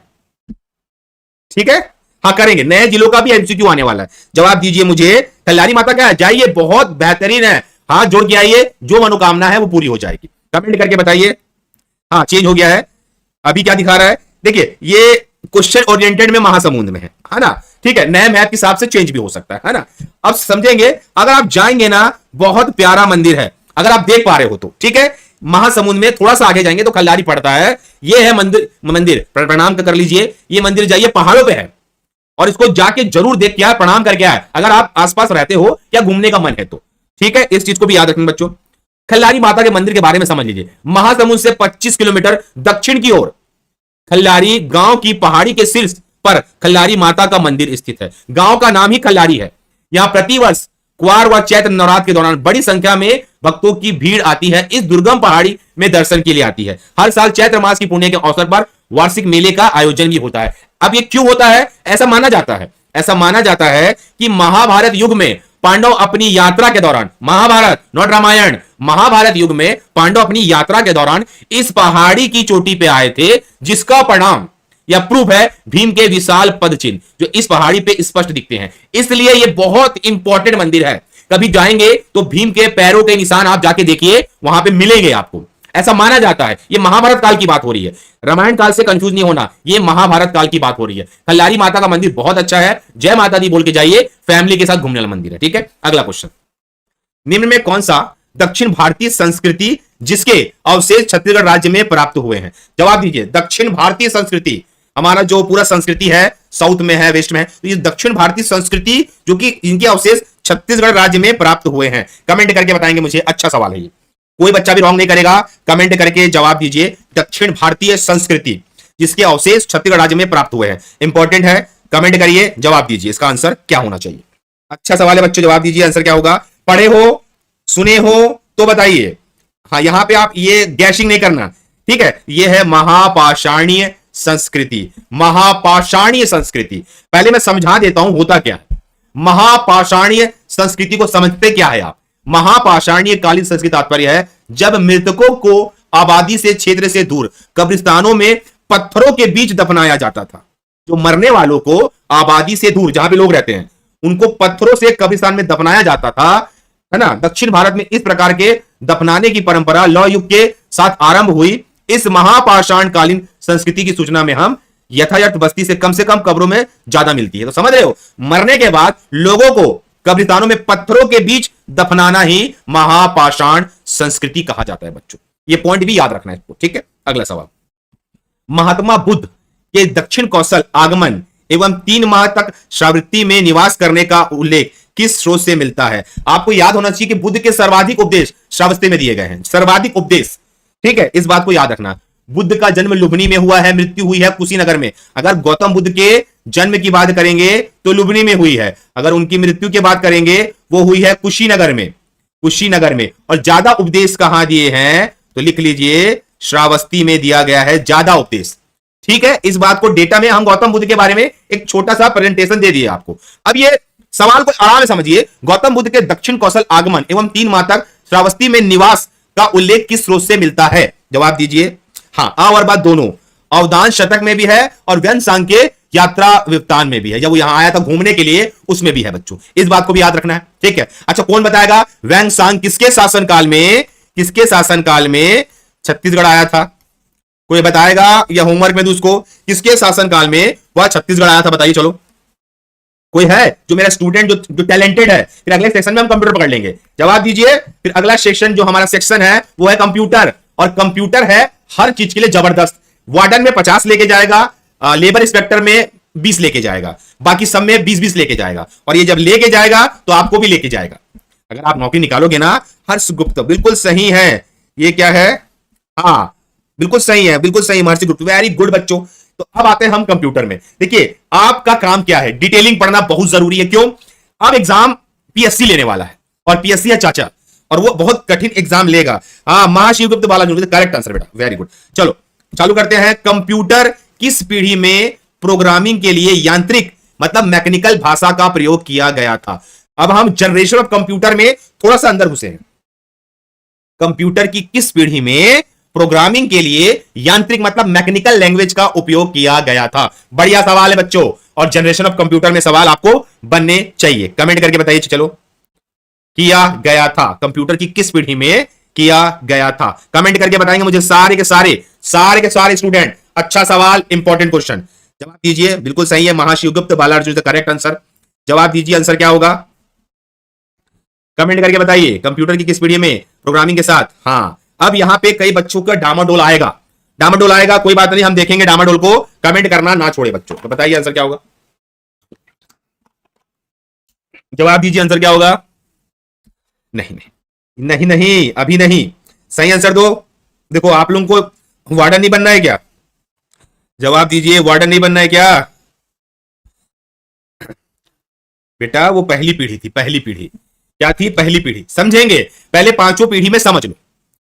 ठीक है, हाँ करेंगे। नए जिलों का भी एमसीक्यू आने वाला है। जवाब दीजिए मुझे, खल्लारी माता क्या है? जाइए, बहुत बेहतरीन है, हाथ जोड़ के आइए, जो मनोकामना है वो पूरी हो जाएगी। कमेंट करके बताइए। हाँ चेंज हो गया है, अभी क्या दिखा रहा है? देखिए ये क्वेश्चन ओरिएंटेड में महासमुंद में है ना। ठीक है, नए मैप के हिसाब से चेंज भी हो सकता है ना। अब समझेंगे, अगर आप जाएंगे ना, बहुत प्यारा मंदिर है, अगर आप देख पा रहे हो तो। ठीक है, महासमुंद में थोड़ा सा आगे जाएंगे तो खल्लारी पड़ता है। ये है मंदिर प्रणाम कर लीजिए। ये मंदिर जाइए, पहाड़ों पे है, और इसको जाके जरूर देख के आए, प्रणाम करके आए, अगर आप आसपास रहते हो या घूमने का मन है तो। ठीक है, इस चीज को भी याद रखेंगे बच्चों। खल्लारी माता के मंदिर के बारे में समझ लीजिए। महासमुंद से 25 किलोमीटर दक्षिण की ओर खल्लारी गांव की पहाड़ी के शीर्ष पर खल्लारी माता का मंदिर स्थित है। गांव का नाम ही खल्लारी है। यहां प्रतिवर्ष क्वार व चैत्र नवरात्र के दौरान बड़ी संख्या में भक्तों की भीड़ आती है। इस दुर्गम पहाड़ी में दर्शन के लिए आती है। हर साल चैत्र मास की पुण्य के अवसर पर वार्षिक मेले का आयोजन भी होता है। अब ये क्यों होता है? ऐसा माना जाता है कि महाभारत युग में पांडव अपनी यात्रा के दौरान, महाभारत नॉट रामायण, महाभारत युग में पांडव अपनी यात्रा के दौरान इस पहाड़ी की चोटी पे आए थे, जिसका परिणाम या प्रूफ है भीम के विशाल पद चिन्ह जो इस पहाड़ी पे स्पष्ट दिखते हैं। इसलिए यह बहुत इंपॉर्टेंट मंदिर है। कभी जाएंगे तो भीम के पैरों के निशान आप जाके देखिए, वहां पे मिलेंगे आपको, ऐसा माना जाता है। यह महाभारत काल की बात हो रही है, रामायण काल से कंफ्यूज नहीं होना, यह महाभारत काल की बात हो रही है। खल्लारी माता का मंदिर बहुत अच्छा है, जय माता दी बोल के जाइए, फैमिली के साथ घूमने वाला मंदिर है। ठीक है, अगला क्वेश्चन, निम्न में कौन सा दक्षिण भारतीय संस्कृति जिसके अवशेष छत्तीसगढ़ राज्य में प्राप्त हुए हैं? जवाब दीजिए। दक्षिण भारतीय संस्कृति, हमारा जो पूरा संस्कृति है साउथ में है, वेस्ट में है, तो ये दक्षिण भारतीय संस्कृति जो कि इनके अवशेष छत्तीसगढ़ राज्य में प्राप्त हुए हैं। कमेंट करके बताएंगे मुझे, अच्छा सवाल है ये, कोई बच्चा भी रॉन्ग नहीं करेगा। कमेंट करके जवाब दीजिए, दक्षिण भारतीय संस्कृति जिसके अवशेष छत्तीसगढ़ राज्य में प्राप्त हुए हैं। इंपॉर्टेंट है, कमेंट करिए, जवाब दीजिए इसका आंसर क्या होना चाहिए। अच्छा सवाल है बच्चों, जवाब दीजिए आंसर क्या होगा। पढ़े हो, सुने हो तो बताइए। हाँ यहां पे आप ये गैशिंग नहीं करना। ठीक है, ये है महापाषाणीय संस्कृति। महापाषाणीय संस्कृति, पहले मैं समझा देता हूं होता क्या है। महापाषाणीय संस्कृति को समझते क्या है आप? महापाषाणीय कालीन संस्कृति तात्पर्य है जब मृतकों को आबादी से क्षेत्र से दूर कब्रिस्तानों में पत्थरों के बीच दफनाया जाता था। जो मरने वालों को आबादी से दूर, जहां पे लोग रहते हैं, उनको पत्थरों से कब्रिस्तान में दफनाया जाता था, है ना। दक्षिण भारत में इस प्रकार के दफनाने की परंपरा लौह युग के साथ आरंभ हुई। इस महापाषाण कालीन संस्कृति की सूचना में हम यथायथ बस्ती से कम कब्रों में ज्यादा मिलती है। तो समझ रहे हो, मरने के बाद लोगों को कब्रिस्तानों में पत्थरों के बीच दफनाना ही महापाषाण संस्कृति कहा जाता है बच्चों। ये पॉइंट भी याद रखना है इसको, ठीक है। अगला सवाल, महात्मा बुद्ध के दक्षिण कौशल आगमन एवं 3 माह तक श्रावस्ती में निवास करने का उल्लेख किस स्रोत से मिलता है? आपको याद होना चाहिए कि बुद्ध के सर्वाधिक उपदेश श्रावस्ती में दिए गए हैं, सर्वाधिक उपदेश, ठीक है। इस बात को याद रखना। बुद्ध का जन्म लुम्बिनी में हुआ है, मृत्यु हुई है कुशीनगर में। अगर गौतम बुद्ध के जन्म की बात करेंगे तो लुम्बिनी में हुई है, अगर उनकी मृत्यु की बात करेंगे वो हुई है कुशीनगर में, कुशीनगर में। और ज्यादा उपदेश कहां दिए हैं तो लिख लीजिए, श्रावस्ती में दिया गया है ज्यादा उपदेश, ठीक है। इस बात को डेटा में हम गौतम बुद्ध के बारे में एक छोटा सा प्रेजेंटेशन दे दिए आपको। अब ये सवाल को आराम से समझिए, गौतम बुद्ध के दक्षिण कौशल आगमन एवं 3 माह तक श्रावस्ती में निवास का उल्लेख किस स्रोत से मिलता है? जवाब दीजिए। हाँ, आ और बात दोनों, अवदान शतक में भी है और व्यंग सांख्य यात्रा वृत्तांत में भी है, जब वो यहां आया था घूमने के लिए उसमें भी है बच्चों। इस बात को भी याद रखना है, ठीक है। अच्छा, कौन बताएगा व्यंग सांख्य किसके शासनकाल में, किसके शासनकाल में छत्तीसगढ़ आया था? कोई बताएगा या होमवर्क में दूं उसको, किसके शासनकाल में वह छत्तीसगढ़ आया था? बताइए चलो, कोई है जो मेरा स्टूडेंट जो टैलेंटेड है? फिर अगले सेक्शन में हम कंप्यूटर पकड़ लेंगे। जवाब दीजिए। फिर अगला सेक्शन जो हमारा सेक्शन है वो है कंप्यूटर, और कंप्यूटर है हर चीज के लिए जबरदस्त। वार्डन में 50 लेके जाएगा, लेबर इंस्पेक्टर में 20 लेके जाएगा, बाकी सब में 20-20 लेके जाएगा। और ये जब लेके जाएगा तो आपको भी लेके जाएगा। अगर आप नौकरी निकालोगे ना, हर्ष गुप्त, बिल्कुल सही है। ये क्या है? हाँ, बिल्कुल सही है, बिल्कुल सही महर्षि गुप्त, वेरी गुड बच्चों। तो अब आते हैं हम कंप्यूटर में। देखिए आपका काम क्या है, डिटेलिंग पढ़ना बहुत जरूरी है। क्यों? अब एग्जाम पीएससी लेने वाला है, और पीएससी है चाचा, और वो बहुत कठिन एग्जाम लेगा। हाँ, महाशिवगुप्त बालाजी, करेक्ट आंसर बेटा, वेरी गुड। चलो चालू करते हैं। कंप्यूटर किस पीढ़ी में प्रोग्रामिंग के लिए यांत्रिक मतलब मैकेनिकल भाषा का प्रयोग किया गया था? अब हम जनरेशन ऑफ कंप्यूटर में थोड़ा सा अंदर घुसे हैं। कंप्यूटर की किस पीढ़ी में प्रोग्रामिंग के लिए यांत्रिक मतलब मैकेनिकल लैंग्वेज का उपयोग किया गया था? बढ़िया सवाल है बच्चों, और जनरेशन ऑफ कंप्यूटर में सवाल आपको बनने चाहिए। कमेंट करके बताइए चलो, किया गया था, कंप्यूटर की किस पीढ़ी में किया गया था? कमेंट करके बताएंगे मुझे सारे के सारे स्टूडेंट। अच्छा सवाल, इंपॉर्टेंट क्वेश्चन। जवाब दीजिए। बिल्कुल सही है, Mahashivagupta Balarjuna is the correct answer. जवाब दीजिए, आंसर क्या होगा? कमेंट करके बताइए, कंप्यूटर की किस पीढ़ी में प्रोग्रामिंग के साथ। हाँ, अब यहां पे कई बच्चों का डामाडोल आएगा, डामाडोल आएगा, कोई बात नहीं, हम देखेंगे डामाडोल को। कमेंट करना ना छोड़े बच्चों। तो बताइए आंसर क्या होगा? जवाब दीजिए, आंसर क्या होगा? नहीं नहीं नहीं नहीं, अभी नहीं, सही आंसर दो। देखो आप लोगों को वार्डन नहीं बनना है क्या? जवाब दीजिए, वार्डन नहीं बनना है क्या? बेटा वो पहली पीढ़ी थी, पहली पीढ़ी क्या थी? पहली पीढ़ी। समझेंगे, पहले 5 पीढ़ी में समझ लो।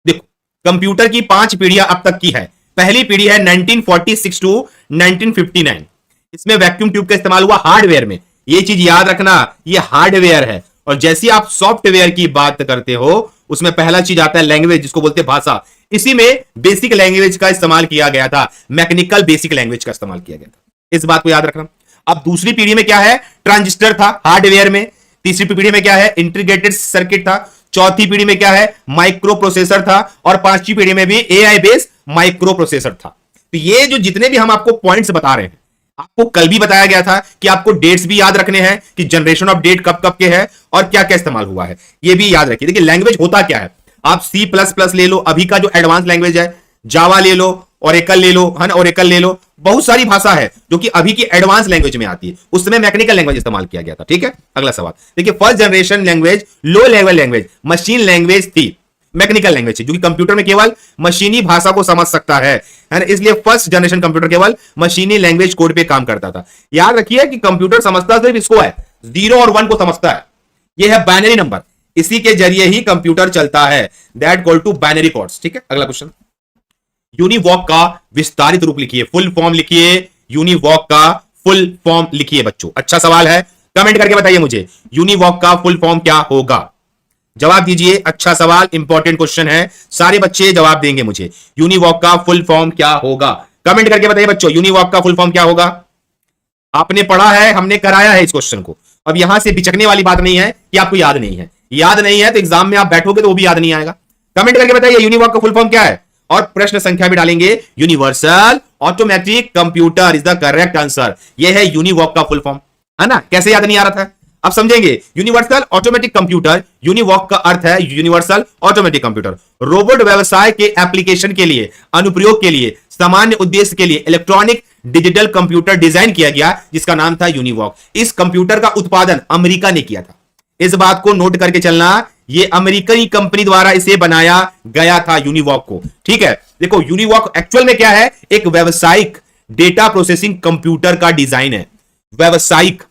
देखो कंप्यूटर की 5 पीढ़ियां अब तक की है। पहली पीढ़ी है 1946 टू 1959, इसमें वैक्यूम ट्यूब का इस्तेमाल हुआ हार्डवेयर में। ये चीज याद रखना, ये हार्डवेयर है। और जैसे आप सॉफ्टवेयर की बात करते हो उसमें पहला चीज आता है लैंग्वेज, जिसको बोलते हैं भाषा। इसी में बेसिक लैंग्वेज का इस्तेमाल किया गया था, मैकेनिकल बेसिक लैंग्वेज का इस्तेमाल किया गया था। इस बात को याद रखना। अब दूसरी पीढ़ी में क्या है? ट्रांजिस्टर था हार्डवेयर में। तीसरी पीढ़ी में क्या है? इंटीग्रेटेड सर्किट था। चौथी पीढ़ी में क्या है? माइक्रो प्रोसेसर था। और 5वीं पीढ़ी में भी एआई बेस्ड माइक्रो प्रोसेसर था। तो ये जो जितने भी हम आपको पॉइंट्स बता रहे हैं, आपको कल भी बताया गया था कि आपको डेट्स भी याद रखने हैं कि जनरेशन ऑफ डेट कब कब के हैं और क्या क्या इस्तेमाल हुआ है, ये भी याद रखिए। देखिए लैंग्वेज होता क्या है, आप C++ ले लो, अभी का जो एडवांस लैंग्वेज है, जावा ले लो, ओरेकल ले लो, है ना, ओरेकल ले लो, बहुत सारी भाषा है जो कि अभी की एडवांस लैंग्वेज में आती है। उस समय मैकेनिकल लैंग्वेज इस्तेमाल किया गया था। ठीक है, अगला सवाल देखिए, first generation language low level language machine language थी, मैकेनिकल लैंग्वेज थी, जो कि कंप्यूटर में केवल मशीनी भाषा को समझ सकता है ना, इसलिए फर्स्ट जनरेशन कंप्यूटर केवल मशीनी लैंग्वेज कोड पे काम करता था। याद रखिए कि कंप्यूटर समझता सिर्फ इसको है, 0 और 1 को समझता है, यह है बाइनरी नंबर, इसी के जरिए ही कंप्यूटर चलता है, that called to binary codes. ठीक है, अगला क्वेश्चन, यूनिवॉक का विस्तारित रूप लिखिए, फुल फॉर्म लिखिए, यूनिवॉक का फुल फॉर्म लिखिए बच्चों। अच्छा सवाल है, कमेंट करके बताइए मुझे यूनिवॉक का फुल फॉर्म क्या होगा, जवाब दीजिए। अच्छा सवाल, इंपॉर्टेंट क्वेश्चन है, सारे बच्चे जवाब देंगे मुझे। यूनिवॉक का फुल फॉर्म क्या होगा, कमेंट करके बताइए बच्चों, यूनिवॉक का फुल फॉर्म क्या होगा। आपने पढ़ा है, हमने कराया है इस क्वेश्चन को, अब यहां से बिचकने वाली बात नहीं है कि आपको याद नहीं है, याद नहीं है तो एग्जाम में आप बैठोगे तो वो भी याद नहीं आएगा। कमेंट करके बताइए यूनिवॉक का फुल फॉर्म क्या है, और प्रश्न संख्या भी डालेंगे, universal automatic computer is the correct answer. यह है यूनिवॉक का फुल फॉर्म, है ना? कैसे याद नहीं आ रहा था, अब समझेंगे। यूनिवर्सल ऑटोमेटिक कंप्यूटर, यूनिवॉक का अर्थ है यूनिवर्सल ऑटोमेटिक कंप्यूटर। रोबोट व्यवसाय के एप्लीकेशन के लिए, अनुप्रयोग के लिए, सामान्य उद्देश्य के लिए इलेक्ट्रॉनिक डिजिटल कंप्यूटर डिजाइन किया गया जिसका नाम था यूनिवॉक। इस कंप्यूटर का उत्पादन अमेरिका ने किया था, इस बात को नोट करके चलना, ये अमेरिकन कंपनी द्वारा इसे बनाया गया था यूनिवॉक को। ठीक है, देखो यूनिवॉक एक्चुअल में क्या है, एक व्यावसायिक डेटा प्रोसेसिंग कंप्यूटर का डिजाइन है, व्यावसायिक,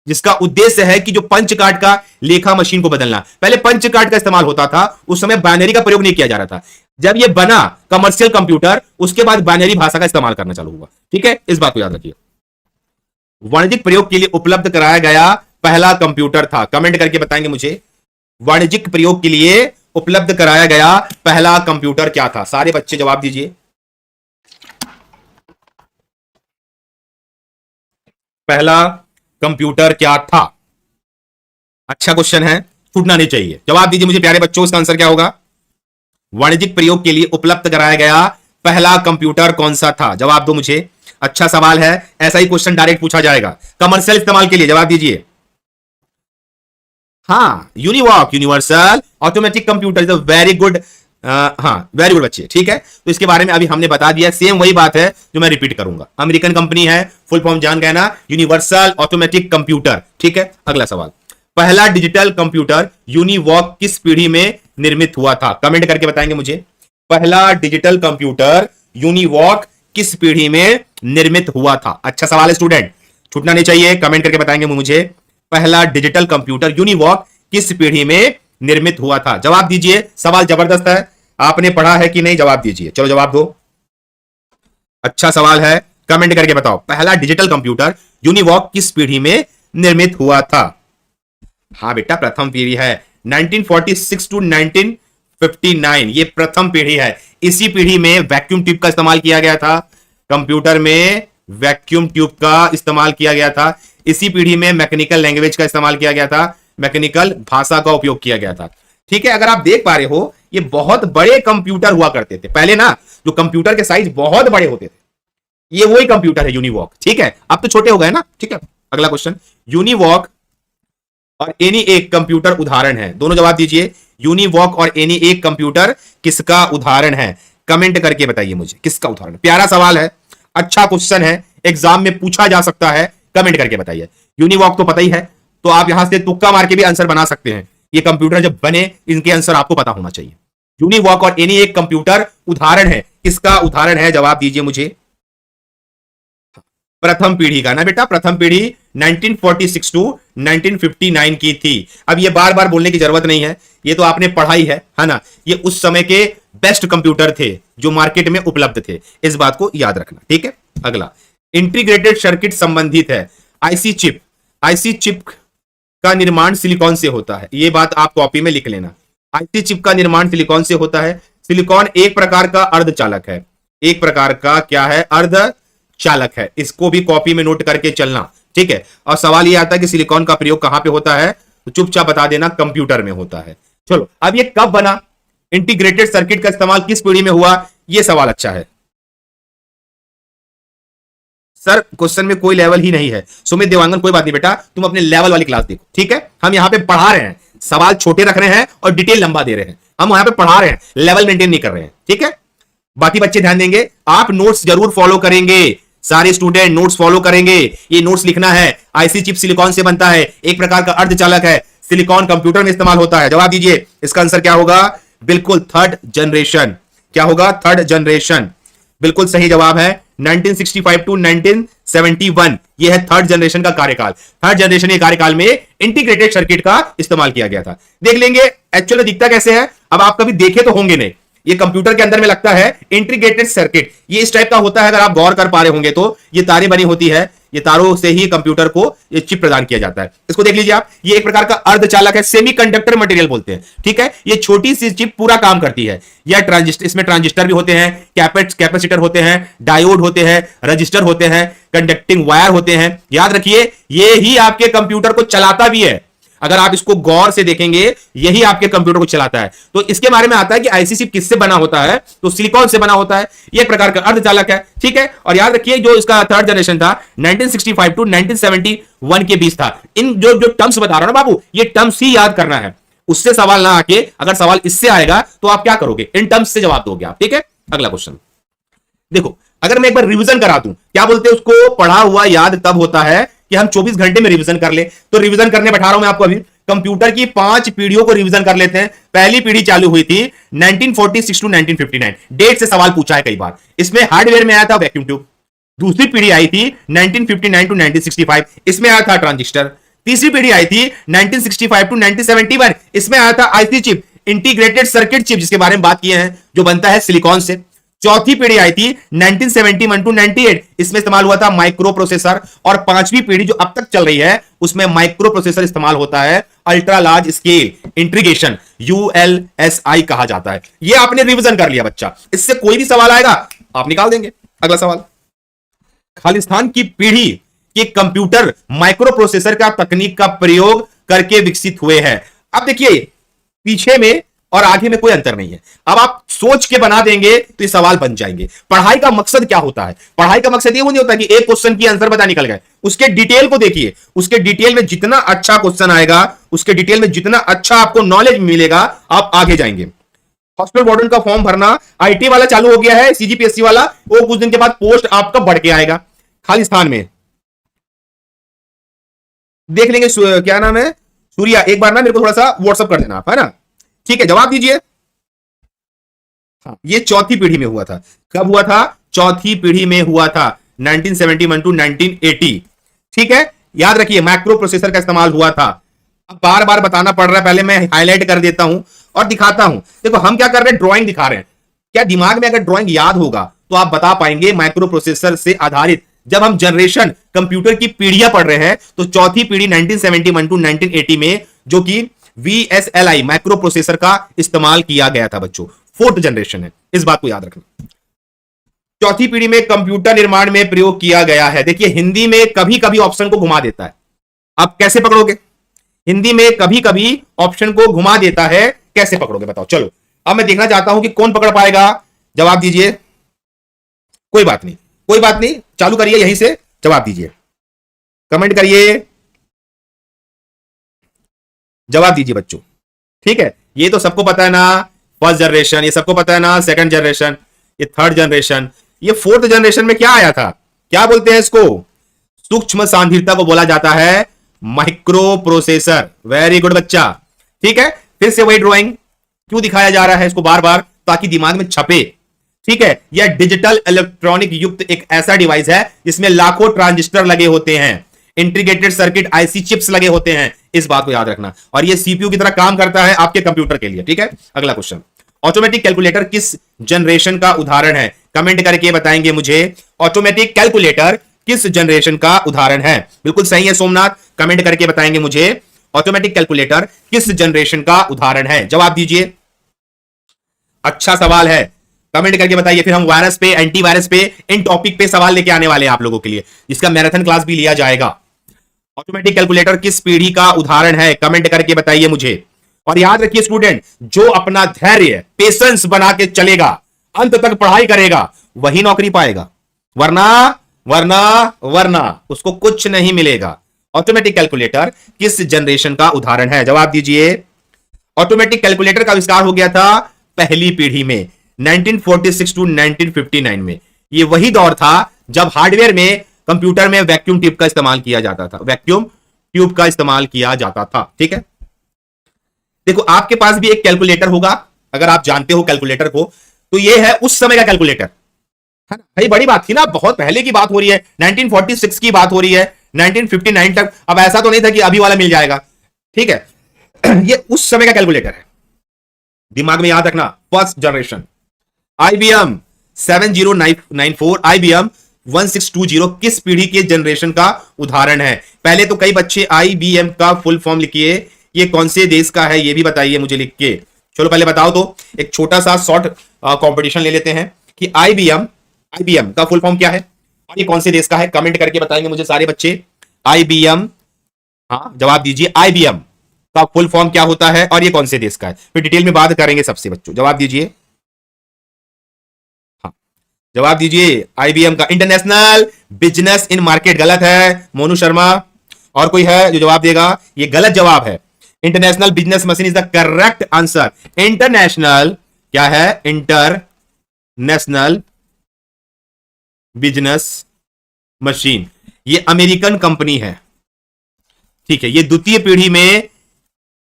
जिसका उद्देश्य है कि जो पंच कार्ड का लेखा मशीन को बदलना। पहले पंच कार्ड का इस्तेमाल होता था, उस समय बाइनरी का प्रयोग नहीं किया जा रहा था। जब ये बना कमर्शियल कंप्यूटर, उसके बाद बाइनरी भाषा का इस्तेमाल करना चालू हुआ। ठीक है, इस बात को याद रखिए। वाणिज्यिक प्रयोग के लिए उपलब्ध कराया गया पहला कंप्यूटर था, कमेंट करके बताएंगे मुझे, वाणिज्यिक प्रयोग के लिए उपलब्ध कराया गया पहला कंप्यूटर क्या था? सारे बच्चे जवाब दीजिए। पहला कंप्यूटर क्या था? अच्छा क्वेश्चन है, छूटना नहीं चाहिए। जवाब दीजिए मुझे प्यारे बच्चों, इसका आंसर क्या होगा? वाणिज्यिक प्रयोग के लिए उपलब्ध कराया गया पहला कंप्यूटर कौन सा था? जवाब दो मुझे। अच्छा सवाल है, ऐसा ही क्वेश्चन डायरेक्ट पूछा जाएगा। कमर्शियल इस्तेमाल के लिए जवाब दीजिए। हाँ, UNIVAC, universal automatic computer is a very good, हाँ वेरी गुड बच्चे। ठीक है, तो इसके बारे में अभी हमने बता दिया, सेम वही बात है जो मैं रिपीट करूंगा। अमेरिकन कंपनी है, फुल फॉर्म जान गए ना, यूनिवर्सल ऑटोमेटिक कंप्यूटर। ठीक है, अगला सवाल, पहला डिजिटल कंप्यूटर यूनिवॉक किस पीढ़ी में निर्मित हुआ था? कमेंट करके बताएंगे मुझे, पहला डिजिटल कंप्यूटर यूनिवॉक किस पीढ़ी में निर्मित हुआ था? अच्छा सवाल है स्टूडेंट, छूटना नहीं चाहिए, कमेंट करके बताएंगे मुझे, पहला डिजिटल कंप्यूटर यूनिवॉक किस पीढ़ी में निर्मित हुआ था? जवाब दीजिए, सवाल जबरदस्त है, आपने पढ़ा है कि नहीं? जवाब दीजिए, चलो जवाब दो। अच्छा सवाल है, कमेंट करके बताओ, पहला डिजिटल कंप्यूटर यूनिवॉक किस पीढ़ी में निर्मित हुआ था? हाँ बेटा, प्रथम पीढ़ी है, 1946 टू 1959, ये प्रथम पीढ़ी है। इसी पीढ़ी में वैक्यूम ट्यूब का इस्तेमाल किया गया था, कंप्यूटर में वैक्यूम ट्यूब का इस्तेमाल किया गया था। इसी पीढ़ी में मैकेनिकल लैंग्वेज का इस्तेमाल किया गया था, मैकेनिकल भाषा का उपयोग किया गया था। ठीक है, अगर आप देख पा रहे हो, ये बहुत बड़े कंप्यूटर हुआ करते थे पहले ना, जो कंप्यूटर के साइज बहुत बड़े होते थे, ये वही कंप्यूटर है यूनिवॉक। ठीक है, अब तो छोटे हो गए ना। ठीक है, अगला क्वेश्चन, यूनिवॉक और एनी एक कंप्यूटर उदाहरण है? दोनों जवाब दीजिए, यूनिवॉक और एनी एक कंप्यूटर किसका उदाहरण है? कमेंट करके बताइए मुझे, किसका उदाहरण? प्यारा सवाल है, अच्छा क्वेश्चन है, एग्जाम में पूछा जा सकता है, कमेंट करके बताइए। यूनिवॉक तो पता ही है, तो आप यहां से तुक्का मार के भी आंसर बना सकते हैं। ये कंप्यूटर जब बने, इनके आंसर आपको पता होना चाहिए। यूनिवॉक और एनी एक कंप्यूटर उदाहरण है, किसका उदाहरण है? जवाब दीजिए मुझे। प्रथम पीढ़ी का ना बेटा, प्रथम पीढ़ी 1946 टू 1959 की थी। अब ये बार बार बोलने की जरूरत नहीं है, ये तो आपने पढ़ाई है ना। ये उस समय के बेस्ट कंप्यूटर थे जो मार्केट में उपलब्ध थे, इस बात को याद रखना। ठीक है, अगला, इंटीग्रेटेड सर्किट संबंधित है। आईसी चिप, आईसी चिप का निर्माण सिलिकॉन से होता है, ये बात आप कॉपी में लिख लेना। आईसी चिप का निर्माण सिलिकॉन से होता है। सिलिकॉन एक प्रकार का अर्धचालक है, एक प्रकार का क्या है? अर्धचालक है। इसको भी कॉपी में नोट करके चलना। ठीक है, और सवाल ये आता है कि सिलिकॉन का प्रयोग कहां पे होता है, तो चुपचाप बता देना, कंप्यूटर में होता है। चलो, अब ये कब बना? इंटीग्रेटेड सर्किट का इस्तेमाल किस पीढ़ी में हुआ? ये सवाल अच्छा है सर, क्वेश्चन में कोई लेवल ही नहीं है। सुमित देवांगन, कोई बात नहीं बेटा, तुम अपने लेवल वाली क्लास देखो। ठीक है, हम यहां पे पढ़ा रहे हैं, सवाल छोटे रख रहे हैं और डिटेल लंबा दे रहे हैं। हम यहां पे पढ़ा रहे हैं, लेवल मेंटेन नहीं कर रहे हैं। ठीक है, बाकी बच्चे ध्यान देंगे, आप नोट्स जरूर फॉलो करेंगे, सारे स्टूडेंट नोट्स फॉलो करेंगे। ये नोट्स लिखना है, आईसी चिप सिलिकॉन से बनता है, एक प्रकार का अर्धचालक है, सिलिकॉन कंप्यूटर में इस्तेमाल होता है। जवाब दीजिए, इसका आंसर क्या होगा? बिल्कुल थर्ड जनरेशन। क्या होगा? थर्ड जनरेशन, बिल्कुल सही जवाब है। 1965 टू 1971, यह है थर्ड जनरेशन का कार्यकाल। थर्ड जनरेशन के कार्यकाल में इंटीग्रेटेड सर्किट का इस्तेमाल किया गया था। देख लेंगे एक्चुअली दिखता कैसे है, अब आप कभी देखे तो होंगे नहीं। ये कंप्यूटर के अंदर में लगता है इंटीग्रेटेड सर्किट, ये इस टाइप का होता है। अगर आप गौर कर पा रहे होंगे तो ये तारें बनी होती है, ये तारों से ही कंप्यूटर को ये चिप प्रदान किया जाता है। इसको देख लीजिए आप, ये एक प्रकार का अर्धचालक है, सेमीकंडक्टर मटेरियल बोलते हैं। ठीक है, ये छोटी सी चिप पूरा काम करती है। यह ट्रांजिस्टर, इसमें ट्रांजिस्टर भी होते हैं, कैपेसिटर होते हैं, डायोड होते हैं, रजिस्टर होते हैं, कंडक्टिंग वायर होते हैं। याद रखिए, ये ही आपके कंप्यूटर को चलाता भी है। अगर आप इसको गौर से देखेंगे, यही आपके कंप्यूटर को चलाता है। तो इसके बारे में आता है कि आईसी चिप किससे बना होता है, तो सिलिकॉन से बना होता है। ये एक प्रकार का अर्धचालक है, ठीक है। और याद रखिए जो इसका थर्ड जनरेशन था 1965 टू 1971 के बीच था। इन जो जो टर्म्स बता रहा हूं ना बाबू, ये टर्म्स ही याद करना है, उससे सवाल ना आके अगर सवाल इससे आएगा तो आप क्या करोगे, इन टर्म्स से जवाब दोगे आप, ठीक है। अगला क्वेश्चन देखो, अगर मैं एक बार रिवीजन करा दूं, क्या बोलते हैं उसको, पढ़ा हुआ याद तब होता है कि हम 24 घंटे में रिवीजन कर ले। तो रिवीजन करने बैठा रहा हूं मैं आपको, अभी कंप्यूटर की 5 पीढ़ियों को रिवीजन कर लेते हैं। पहली पीढ़ी चालू हुई थी 1946 टू 1959, डेट से सवाल पूछा है कई बार। इसमें हार्डवेयर में आया था वैक्यूम ट्यूब। दूसरी पीढ़ी आई थी 1959 टू 1965, इसमें आया था ट्रांजिस्टर। तीसरी पीढ़ी आई थी 1965 टू 1971, इसमें आया था IC chip, integrated circuit chip, जिसके बारे में बात किए हैं, जो बनता है सिलिकॉन से। चौथी पीढ़ी आई थी 1971 टू 98, इसमें इस्तेमाल हुआ था माइक्रो प्रोसेसर। और पांचवी पीढ़ी जो अब तक चल रही है, उसमें माइक्रो प्रोसेसर इस्तेमाल होता है, ultra large scale integration, ULSI कहा जाता है। यह आपने रिवीजन कर लिया बच्चा, इससे कोई भी सवाल आएगा आप निकाल देंगे। अगला सवाल, खालिस्तान की पीढ़ी के कंप्यूटर माइक्रो प्रोसेसर का तकनीक का प्रयोग करके विकसित हुए हैं। अब देखिए, पीछे में और आगे में कोई अंतर नहीं है। अब आप सोच के बना देंगे तो ये सवाल बन जाएंगे। पढ़ाई का मकसद क्या होता है, पढ़ाई का मकसद ये नहीं होता कि एक क्वेश्चन की आंसर बता निकल गए। उसके डिटेल को देखिए, उसके डिटेल में जितना अच्छा क्वेश्चन आएगा, उसके डिटेल में जितना अच्छा आपको नॉलेज मिलेगा, आप आगे जाएंगे। हॉस्पिटल वार्डन का फॉर्म भरना, आईटी वाला चालू हो गया है, सीजीपीएससी वाला, वो कुछ दिन के बाद पोस्ट आपका बढ़ के आएगा। खालिस्तान में देख लेंगे, क्या नाम है, सूर्या, एक बार ना मेरे को थोड़ा सा व्हाट्सअप कर देना आप, है ना, ठीक है, जवाब दीजिए। हाँ, ये चौथी पीढ़ी में हुआ था। कब हुआ था, चौथी पीढ़ी में हुआ था, 1971 टू 1980, ठीक है। याद रखिए माइक्रो प्रोसेसर का इस्तेमाल हुआ था। अब बार बार बताना पड़ रहा है, पहले मैं हाईलाइट कर देता हूं और दिखाता हूं। देखो हम क्या कर रहे हैं, ड्राइंग दिखा रहे हैं। क्या दिमाग में अगर ड्राइंग याद होगा तो आप बता पाएंगे माइक्रो प्रोसेसर से आधारित। जब हम जनरेशन कंप्यूटर की पीढ़ियां पढ़ रहे हैं, तो चौथी पीढ़ी 1971 टू 1980 में, जो कि VSLI माइक्रो प्रोसेसर का इस्तेमाल किया गया था बच्चों, फोर्थ जनरेशन है, इस बात को याद रखना। चौथी पीढ़ी में कंप्यूटर निर्माण में प्रयोग किया गया है। देखिए हिंदी में कभी कभी ऑप्शन को घुमा देता है, आप कैसे पकड़ोगे, हिंदी में कभी कभी ऑप्शन को घुमा देता है, कैसे पकड़ोगे बताओ। चलो अब मैं देखना चाहता हूं कि कौन पकड़ पाएगा, जवाब दीजिए। कोई बात नहीं, कोई बात नहीं, चालू करिए यहीं से, जवाब दीजिए, कमेंट करिए, जवाब दीजिए बच्चों, ठीक है। ये तो सबको पता है ना, फर्स्ट जनरेशन, ये सबको पता है ना, सेकंड जनरेशन, ये थर्ड जनरेशन, ये फोर्थ जनरेशन में क्या आया था, क्या बोलते हैं इसको, सूक्ष्म सांद्रता को बोला जाता है माइक्रो प्रोसेसर। वेरी गुड बच्चा, ठीक है। फिर से वही ड्राइंग क्यों दिखाया जा रहा है इसको बार बार, ताकि दिमाग में छपे, ठीक है। यह डिजिटल इलेक्ट्रॉनिक युक्त एक ऐसा डिवाइस है जिसमें लाखों ट्रांजिस्टर लगे होते हैं, इंटीग्रेटेड सर्किट आईसी चिप्स लगे होते हैं, इस बात को याद रखना। और ये सीपीयू की तरह काम करता है आपके कंप्यूटर के लिए, ठीक है। अगला क्वेश्चन, ऑटोमेटिक कैलकुलेटर किस जनरेशन का उदाहरण है, कमेंट करके बताएंगे मुझे। ऑटोमेटिक कैलकुलेटर किस जनरेशन का उदाहरण है, बिल्कुल सही है सोमनाथ, कमेंट करके बताएंगे मुझे, ऑटोमेटिक कैलकुलेटर किस जनरेशन का उदाहरण है, जवाब दीजिए। अच्छा सवाल है, कमेंट करके बताइए। फिर हम वायरस पे, एंटीवायरस पे, इन टॉपिक पे सवाल लेके आने वाले हैं आप लोगों के लिए, जिसका मैराथन क्लास भी लिया जाएगा। ऑटोमेटिक कैलकुलेटर किस पीढ़ी का उदाहरण है, कमेंट करके बताइए मुझे। और याद रखिए स्टूडेंट, जो अपना धैर्य, पेशेंस बना के चलेगा, अंत तक पढ़ाई करेगा, वही नौकरी पाएगा, वरना वरना वरना उसको कुछ नहीं मिलेगा। ऑटोमेटिक कैलकुलेटर किस जनरेशन का उदाहरण है, जवाब दीजिए। ऑटोमेटिक कैलकुलेटर का आविष्कार हो गया था पहली पीढ़ी में, 1946 टू 1959 में। यह वही दौर था जब हार्डवेयर में, कंप्यूटर में वैक्यूम ट्यूब का इस्तेमाल किया जाता था, वैक्यूम ट्यूब का इस्तेमाल किया जाता था, ठीक है। देखो आपके पास भी एक कैलकुलेटर होगा, अगर आप जानते हो कैलकुलेटर को, तो यह है उस समय का कैलकुलेटर, है ना भाई, बड़ी बात थी ना, बहुत पहले की बात हो रही है, 1946 की बात हो रही है, 1959 तक। अब ऐसा तो नहीं था कि अभी वाला मिल जाएगा, ठीक है। ये उस समय का कैलकुलेटर है, दिमाग में याद रखना। फर्स्ट जनरेशन IBM 7094, IBM 1620 किस पीढ़ी के जनरेशन का उदाहरण है। पहले तो कई बच्चे IBM का फुल फॉर्म लिखिए, ये कौन से देश का है ये भी बताइए मुझे लिख के। चलो पहले बताओ तो, एक छोटा सा शॉर्ट कंपटीशन ले लेते हैं कि IBM का फुल फॉर्म क्या है और ये कौन से देश का है, कमेंट करके बताएंगे मुझे सारे बच्चे। IBM, हाँ जवाब दीजिए। IBM का फुल फॉर्म क्या होता है और ये कौन से देश का है, फिर डिटेल में बात करेंगे सबसे। बच्चों जवाब दीजिए, हाँ जवाब दीजिए। आईबीएम का इंटरनेशनल बिजनेस इन मार्केट गलत है मोनू शर्मा। और कोई है जो जवाब देगा? ये गलत जवाब है। International business machine is the correct answer. International क्या है? इंटरनेशनल बिजनेस मशीन, ये अमेरिकन कंपनी है, ठीक है। ये द्वितीय पीढ़ी में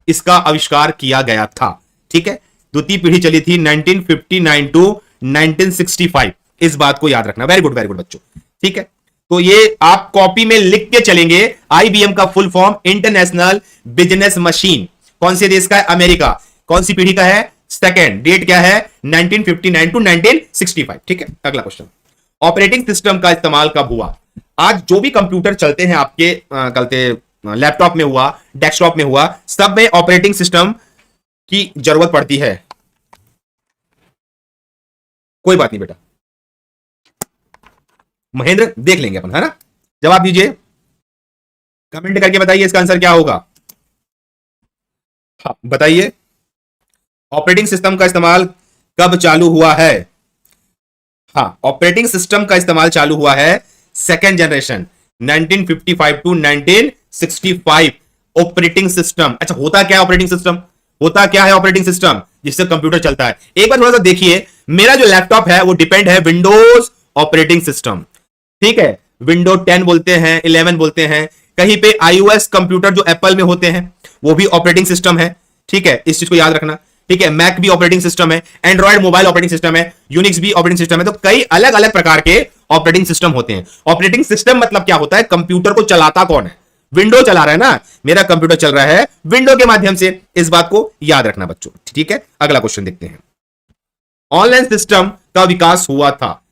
इसका आविष्कार किया गया था, ठीक है। द्वितीय पीढ़ी चली थी 1959 टू 1965, इस बात को याद रखना। वेरी गुड बच्चों, ठीक है। तो ये आप कॉपी में लिख के चलेंगे। आईबीएम का full form international business machine, कौन से देश का है? अमेरिका। कौन सी पीढ़ी का है? सेकेंड। डेट क्या है? 1959 टू 1965, ठीक है। अगला क्वेश्चन, ऑपरेटिंग सिस्टम का इस्तेमाल कब हुआ? आज जो भी कंप्यूटर चलते हैं आपके कलते लैपटॉप में हुआ, डेस्कटॉप में हुआ, सब में ऑपरेटिंग सिस्टम की जरूरत पड़ती है। कोई बात नहीं बेटा, महेंद्र देख लेंगे अपन, है ना। जवाब दीजिए, कमेंट करके बताइए इसका आंसर क्या होगा। हाँ बताइए, ऑपरेटिंग सिस्टम का इस्तेमाल कब चालू हुआ है? हाँ, ऑपरेटिंग सिस्टम का इस्तेमाल चालू हुआ है second generation 1955 to 1965। Operating system, अच्छा होता क्या है ऑपरेटिंग सिस्टम? होता क्या है ऑपरेटिंग सिस्टम? जिससे कंप्यूटर चलता है। एक बार थोड़ा सा देखिए, मेरा जो लैपटॉप है वो डिपेंड है विंडोज ऑपरेटिंग सिस्टम, ठीक है। विंडो 10 बोलते हैं, 11 बोलते हैं, कहीं पे आईओएस कंप्यूटर जो एप्पल में होते हैं वो भी ऑपरेटिंग सिस्टम है, ठीक है। इस चीज को याद रखना, ठीक है। मैक भी ऑपरेटिंग सिस्टम है, एंड्रॉइड मोबाइल ऑपरेटिंग सिस्टम है, यूनिक्स भी ऑपरेटिंग सिस्टम है। तो कई अलग अलग प्रकार के ऑपरेटिंग सिस्टम होते हैं। ऑपरेटिंग सिस्टम मतलब क्या होता है? कंप्यूटर को चलाता कौन है? विंडो चला रहा है ना, मेरा कंप्यूटर चल रहा है विंडो के माध्यम से। इस बात को याद रखना बच्चों, ठीक है। अगला क्वेश्चन देखते हैं, ऑनलाइन सिस्टम का विकास हुआ था।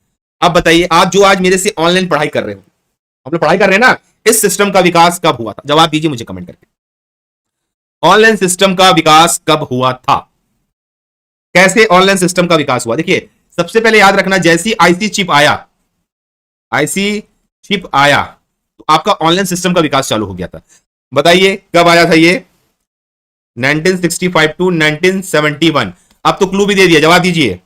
अब बताइए, आप जो आज मेरे से ऑनलाइन पढ़ाई कर रहे हो, हम लोग पढ़ाई कर रहे हैं ना, इस सिस्टम का विकास कब हुआ था? जवाब दीजिए मुझे कमेंट करके। ऑनलाइन सिस्टम का विकास कब हुआ था? कैसे ऑनलाइन सिस्टम का विकास हुआ? देखिए, सबसे पहले याद रखना, जैसी आईसी चिप आया, तो आपका ऑनलाइन सिस्टम का विकास चालू हो गया था। बताइए कब आया था ये? 1965 टू 1971। अब तो क्लू भी दे दिया, जवाब दीजिए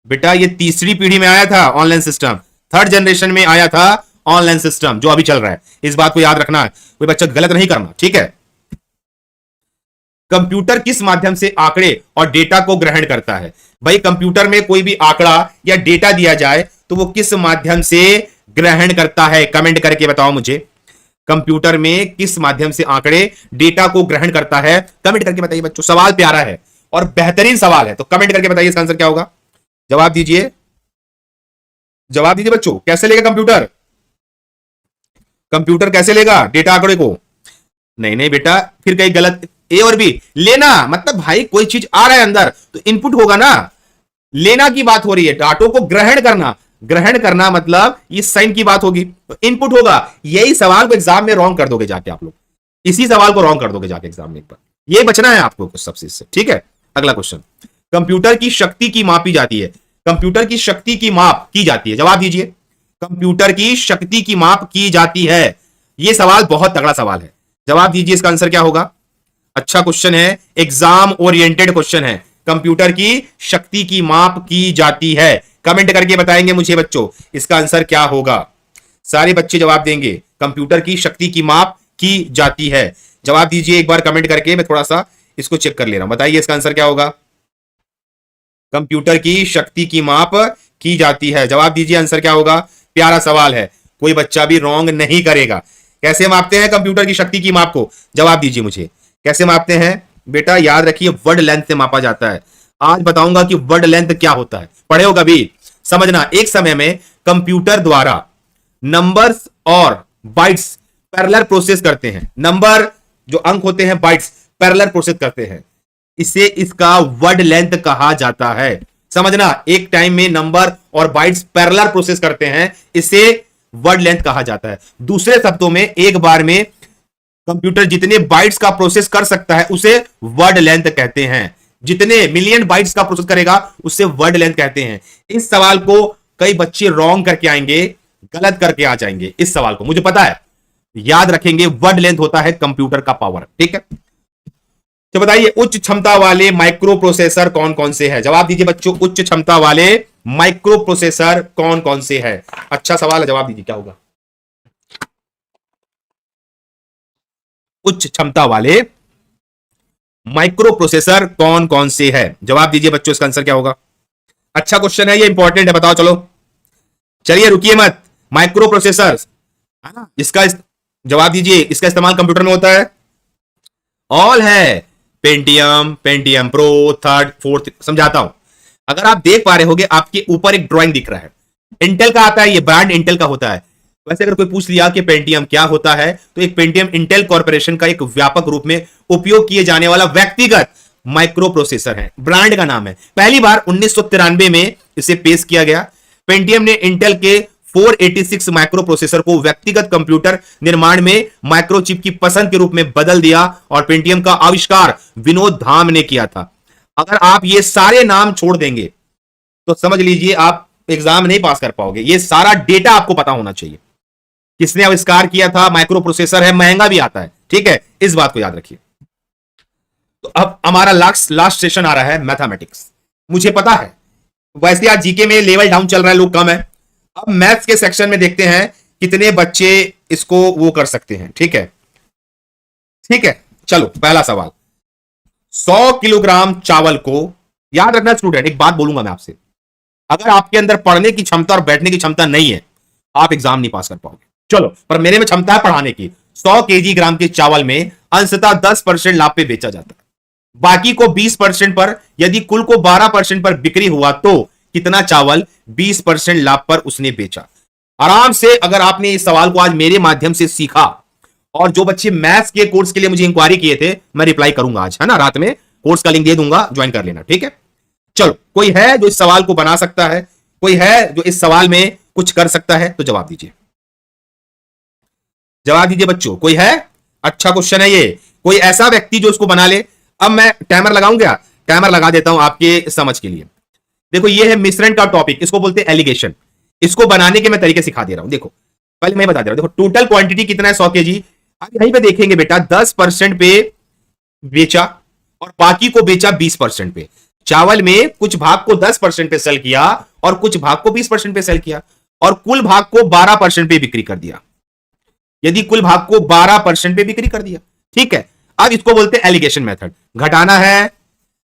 बेटा। ये तीसरी पीढ़ी में आया था ऑनलाइन सिस्टम, थर्ड जनरेशन में आया था ऑनलाइन सिस्टम जो अभी चल रहा है। इस बात को याद रखना, कोई बच्चा गलत नहीं करना, ठीक है। कंप्यूटर किस माध्यम से आंकड़े और डेटा को ग्रहण करता है? भाई कंप्यूटर में कोई भी आंकड़ा या डेटा दिया जाए तो वो किस माध्यम से ग्रहण करता है? कमेंट करके बताओ मुझे, कंप्यूटर में किस माध्यम से आंकड़े डेटा को ग्रहण करता है? कमेंट करके बताइए बच्चों। सवाल प्यारा है और बेहतरीन सवाल है, तो कमेंट करके बताइए इसका आंसर क्या होगा। जवाब दीजिए, जवाब दीजिए बच्चों। कैसे लेगा कंप्यूटर? कंप्यूटर कैसे लेगा डेटा आंकड़े को? नहीं बेटा, फिर कहीं गलत। ए और बी लेना मतलब भाई कोई चीज आ रहा है अंदर तो इनपुट होगा ना, लेना की बात हो रही है। डाटो को ग्रहण करना, ग्रहण करना मतलब ये साइन की बात होगी, तो इनपुट होगा। यही सवाल को एग्जाम में रॉन्ग कर दोगे जाके आप लोग, इसी सवाल को रॉन्ग कर दोगे जाके एग्जाम में एक बार। ये बचना है आपको कुछ सबसे इससे, ठीक है। अगला क्वेश्चन, कंप्यूटर की शक्ति की मापी जाती है। कंप्यूटर की शक्ति की माप की जाती है, जवाब दीजिए। कंप्यूटर की शक्ति की माप की जाती है, यह सवाल बहुत तगड़ा सवाल है। जवाब दीजिए, इसका आंसर क्या होगा? अच्छा क्वेश्चन है, एग्जाम ओरिएंटेड क्वेश्चन है। कंप्यूटर की शक्ति की माप की जाती है, कमेंट करके बताएंगे मुझे बच्चों इसका आंसर क्या होगा। सारे बच्चे जवाब देंगे, कंप्यूटर की शक्ति की माप की जाती है। जवाब दीजिए एक बार कमेंट करके, मैं थोड़ा सा इसको चेक कर ले रहा हूं। बताइए इसका आंसर क्या होगा। कंप्यूटर की शक्ति की माप की जाती है, जवाब दीजिए आंसर क्या होगा। प्यारा सवाल है, कोई बच्चा भी रॉन्ग नहीं करेगा। कैसे मापते हैं कंप्यूटर की शक्ति की माप को? जवाब दीजिए मुझे, कैसे मापते हैं बेटा? याद रखिए, वर्ड लेंथ से मापा जाता है। आज बताऊंगा कि वर्ड लेंथ क्या होता है, पढ़े हो कभी? समझना, एक समय में कंप्यूटर द्वारा नंबर्स और बाइट्स पैरेलल प्रोसेस करते हैं। नंबर जो अंक होते हैं, बाइट्स पैरेलल प्रोसेस करते हैं, इसे इसका वर्ड लेंथ कहा जाता है। समझना, एक टाइम में नंबर और बाइट्स पैरेलल प्रोसेस करते हैं, इसे वर्ड लेंथ कहा जाता है। दूसरे शब्दों में, एक बार में कंप्यूटर जितने बाइट्स का प्रोसेस कर सकता है उसे वर्ड लेंथ कहते हैं। जितने मिलियन बाइट्स का प्रोसेस करेगा उसे वर्ड लेंथ कहते हैं। इस सवाल को कई बच्चे रॉन्ग करके आएंगे, गलत करके आ जाएंगे। इस सवाल को मुझे पता है, याद रखेंगे, वर्ड लेंथ होता है कंप्यूटर का पावर। ठीक है, तो बताइए उच्च क्षमता वाले माइक्रो प्रोसेसर कौन कौन से हैं? जवाब दीजिए बच्चों, उच्च क्षमता वाले माइक्रो प्रोसेसर कौन कौन से हैं? अच्छा सवाल है, जवाब दीजिए क्या होगा? उच्च क्षमता वाले माइक्रो प्रोसेसर कौन कौन से है? जवाब दीजिए बच्चों, इसका आंसर क्या होगा? अच्छा क्वेश्चन है ये, इंपॉर्टेंट है, बताओ। चलो चलिए रुकिए मत। माइक्रो प्रोसेसर है ना, इसका जवाब दीजिए, इसका इस्तेमाल कंप्यूटर में होता है। ऑल है, Pentium, Pentium pro, third, fourth. समझाता हूं, अगर आप देख पा रहे होगे आपके ऊपर एक ड्राइंग दिख रहा है, इंटेल का आता है, ये ब्रांड इंटेल का होता है। वैसे अगर कोई पूछ लिया कि पेंटियम क्या होता है, तो एक पेंटियम इंटेल कॉर्पोरेशन का एक व्यापक रूप में उपयोग किए जाने वाला व्यक्तिगत माइक्रो प्रोसेसर है, ब्रांड का नाम है। पहली बार 1993 में इसे पेश किया गया। पेंटियम ने इंटेल के 486 माइक्रो प्रोसेसर को व्यक्तिगत कंप्यूटर निर्माण में माइक्रोचिप की पसंद के रूप में बदल दिया, और पेंटियम का आविष्कार विनोद धाम ने किया था। अगर आप ये सारे नाम छोड़ देंगे तो समझ लीजिए आप एग्जाम नहीं पास कर पाओगे। ये सारा डेटा आपको पता होना चाहिए, किसने आविष्कार किया था, माइक्रो प्रोसेसर है, महंगा भी आता है। ठीक है, इस बात को याद रखिए। तो अब हमारा लास्ट सेशन आ रहा है, मैथमेटिक्स। मुझे पता है वैसे आज जीके में लेवल डाउन चल रहा है, लोग कम है। अब मैथ्स के सेक्शन में देखते हैं कितने बच्चे इसको वो कर सकते हैं। ठीक है, ठीक है, चलो पहला सवाल। 100 किलोग्राम चावल को, याद रखना स्टूडेंट, एक बात बोलूंगा मैं आपसे, अगर आपके अंदर पढ़ने की क्षमता और बैठने की क्षमता नहीं है, आप एग्जाम नहीं पास कर पाओगे। चलो, पर मेरे में क्षमता है पढ़ाने की। 100 केजी ग्राम के चावल में अंशतः 10% लाभ पे बेचा जाता है, बाकी को 20% पर। यदि कुल को 12% पर बिक्री हुआ तो कितना चावल 20% लाभ पर उसने बेचा? आराम से, अगर आपने इस सवाल को आज मेरे माध्यम से सीखा, और जो बच्चे मैथ्स के कोर्स के लिए मुझे इंक्वायरी किए थे, मैं रिप्लाई करूंगा आज, है ना, रात में कोर्स का लिंक दे दूंगा, ज्वाइन कर लेना। ठीक है, चलो, कोई है जो इस सवाल को बना सकता है? कोई है जो इस सवाल में कुछ कर सकता है? तो जवाब दीजिए, जवाब दीजिए बच्चों, कोई है? अच्छा क्वेश्चन है ये, कोई ऐसा व्यक्ति जो इसको बना ले। अब मैं टाइमर लगाऊंगा, टाइमर लगा देता हूं आपके समझ के लिए। देखो, ये है मिश्रण का टॉपिक, इसको बोलते हैं एलिगेशन। इसको बनाने के मैं तरीके सिखा दे रहा हूं। देखो, पहले मैं बता दे रहा हूं। देखो, टोटल क्वांटिटी कितना है? 100 केजी। अब यहीं पे देखेंगे बेटा, 10% पे बेचा और बाकी को बेचा 20% पे। चावल में कुछ भाग को 10% पे सेल किया और कुछ भाग को 20% पे सेल किया, और कुल भाग को 12% पे बिक्री कर दिया। यदि कुल भाग को 12% पे बिक्री कर दिया, ठीक है। अब इसको बोलते हैं एलिगेशन मेथड। घटाना है।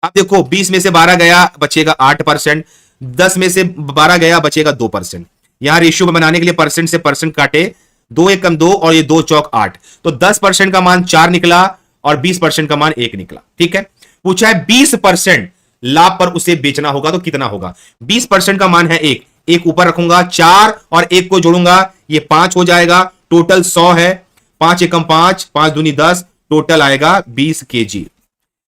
अब देखो, 20 में से 12 गया, बचेगा 8%। 10 में से 12 गया, बचेगा 2%। यहां रेशियो में बनाने के लिए परसेंट से परसेंट काटे, 2 एकम 2 और ये 2 चौक 8, तो 10% का मान 4 निकला और 20% का मान 1 निकला। ठीक है, पूछा है 20% लाभ पर उसे बेचना होगा तो कितना होगा? 20% का मान है 1, एक ऊपर रखूंगा, 4 और 1 को जोड़ूंगा, ये 5 हो जाएगा। टोटल 100 है, 5 एकम 5, 5 दूनी 10, टोटल आएगा 20 केजी।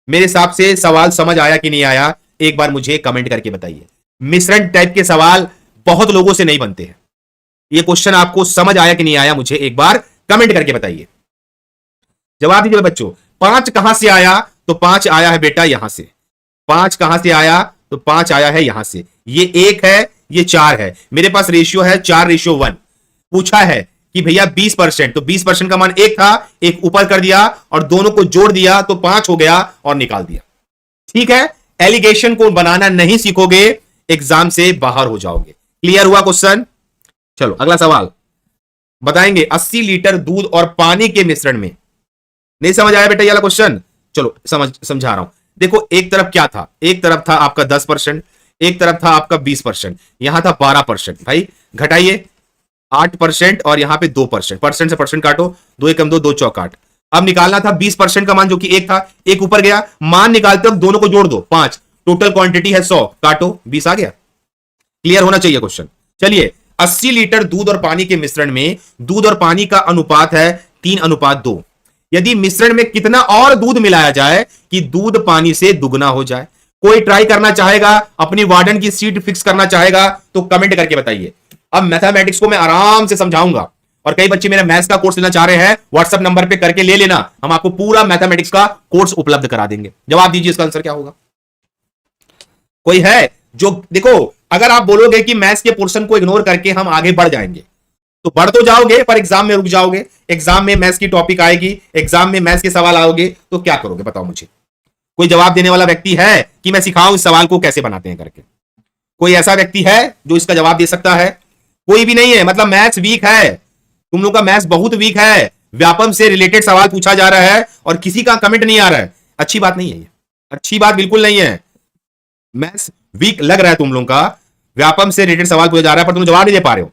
मेरे हिसाब से सवाल समझ आया कि नहीं आया? एक बार मुझे कमेंट करके बताइए। मिश्रण टाइप के सवाल बहुत लोगों से नहीं बनते हैं। ये क्वेश्चन आपको समझ आया कि नहीं आया? मुझे एक बार कमेंट करके बताइए। जवाब दीजिए बच्चों। 5 कहां से आया? तो 5 आया है बेटा यहां से। 5 कहां से आया? तो 5 आया है यहां से। ये 1 है, ये 4 है, मेरे पास रेशियो है 4:1। पूछा है कि भैया 20%, तो 20% का मान 1 था, 1 ऊपर कर दिया और दोनों को जोड़ दिया तो 5 हो गया और निकाल दिया। ठीक है, एलिगेशन को बनाना नहीं सीखोगे, एग्जाम से बाहर हो जाओगे। क्लियर हुआ क्वेश्चन? चलो अगला सवाल बताएंगे। 80 लीटर दूध और पानी के मिश्रण में, नहीं समझ आया बेटा ये वाला क्वेश्चन? चलो समझा रहा हूं। देखो, एक तरफ क्या था? एक तरफ था आपका 10%, एक तरफ था आपका 20%, यहां था 12%। भाई घटाइए, 8% और यहां पे 2%, परसेंट से परसेंट काटो, 2 एकम 2, 2 चौक 8। अब निकालना था 20% का मान जो कि 1 था, 1 ऊपर गया, मान निकालते वक्त दोनों को जोड़ दो, 5। टोटल क्वांटिटी है 100, काटो, 20 आ गया। क्लियर होना चाहिए क्वेश्चन। चलिए, 80 लीटर दूध और पानी के मिश्रण में दूध और पानी का अनुपात है 3:2। यदि मिश्रण में कितना और दूध मिलाया जाए कि दूध पानी से दुगना हो जाए? कोई ट्राई करना चाहेगा, अपनी वार्डन की सीट फिक्स करना चाहेगा तो कमेंट करके बताइए। अब मैथमेटिक्स को मैं आराम से समझाऊंगा, और कई बच्चे मेरा मैथ्स का कोर्स लेना चाह रहे हैं, व्हाट्सएप नंबर पे करके ले लेना, हम आपको पूरा मैथमेटिक्स का कोर्स उपलब्ध करा देंगे। जवाब दीजिए, इसका आंसर क्या होगा? कोई है जो, देखो, अगर आप बोलोगे कि मैथ्स के पोर्शन को इग्नोर करके हम आगे बढ़ जाएंगे तो बढ़ तो जाओगे पर एग्जाम में रुक जाओगे। एग्जाम में मैथ्स की टॉपिक आएगी, एग्जाम में मैथ्स के सवाल आओगे तो क्या करोगे बताओ मुझे। कोई जवाब देने वाला व्यक्ति है कि मैं सिखाऊं इस सवाल को कैसे बनाते हैं करके? कोई ऐसा व्यक्ति है जो इसका जवाब दे सकता है? कोई भी नहीं है। मतलब मैथ्स वीक है, तुम लोग का मैथ्स बहुत वीक है। व्यापम से रिलेटेड सवाल पूछा जा रहा है और किसी का कमेंट नहीं आ रहा है। अच्छी बात नहीं है ये, अच्छी बात बिल्कुल नहीं है। मैथ्स वीक लग रहा है तुम लोगों का, व्यापम से रिलेटेड सवाल पूछा जा रहा है पर तुम जवाब नहीं दे पा रहे हो।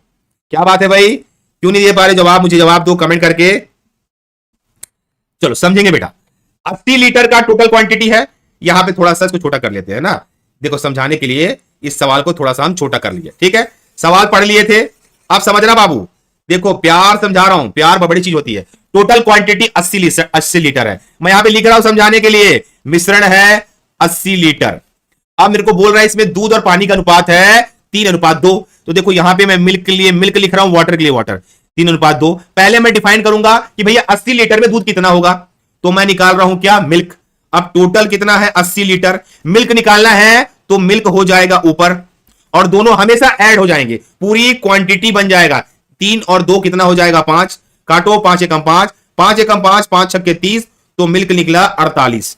क्या बात है भाई, क्यों नहीं दे पा रहे जवाब? मुझे जवाब दो कमेंट करके। चलो समझेंगे बेटा। 80 लीटर का टोटल क्वांटिटी है। यहां पे थोड़ा सा इसको छोटा कर लेते हैं ना, देखो समझाने के लिए इस सवाल को थोड़ा सा हम छोटा कर लिए। ठीक है, सवाल पढ़ लिए थे, अब समझना बाबू। देखो प्यार समझा रहा हूं, प्यार बहुत बड़ी चीज होती है। टोटल क्वांटिटी 80 लीटर है। मैं यहां पे लिख रहा हूं समझाने के लिए, मिश्रण है 80 लीटर। अब मेरे को बोल रहा है इसमें दूध और पानी का अनुपात है 3:2। तो देखो यहां पे मैं मिल्क के लिए मिल्क लिख रहा हूं, वाटर के लिए वाटर, 3:2। पहले मैं डिफाइन करूंगा कि भैया 80 लीटर में दूध कितना होगा, तो मैं निकाल रहा हूं क्या, मिल्क। अब टोटल कितना है 80 लीटर, मिल्क निकालना है तो मिल्क हो जाएगा ऊपर और दोनों हमेशा ऐड हो जाएंगे, पूरी क्वांटिटी बन जाएगा। 3 और 2 कितना हो जाएगा 5, काटो 5 एकम 5, 5 एकम 5, 5 छक्के 30, तो मिल्क निकला 48।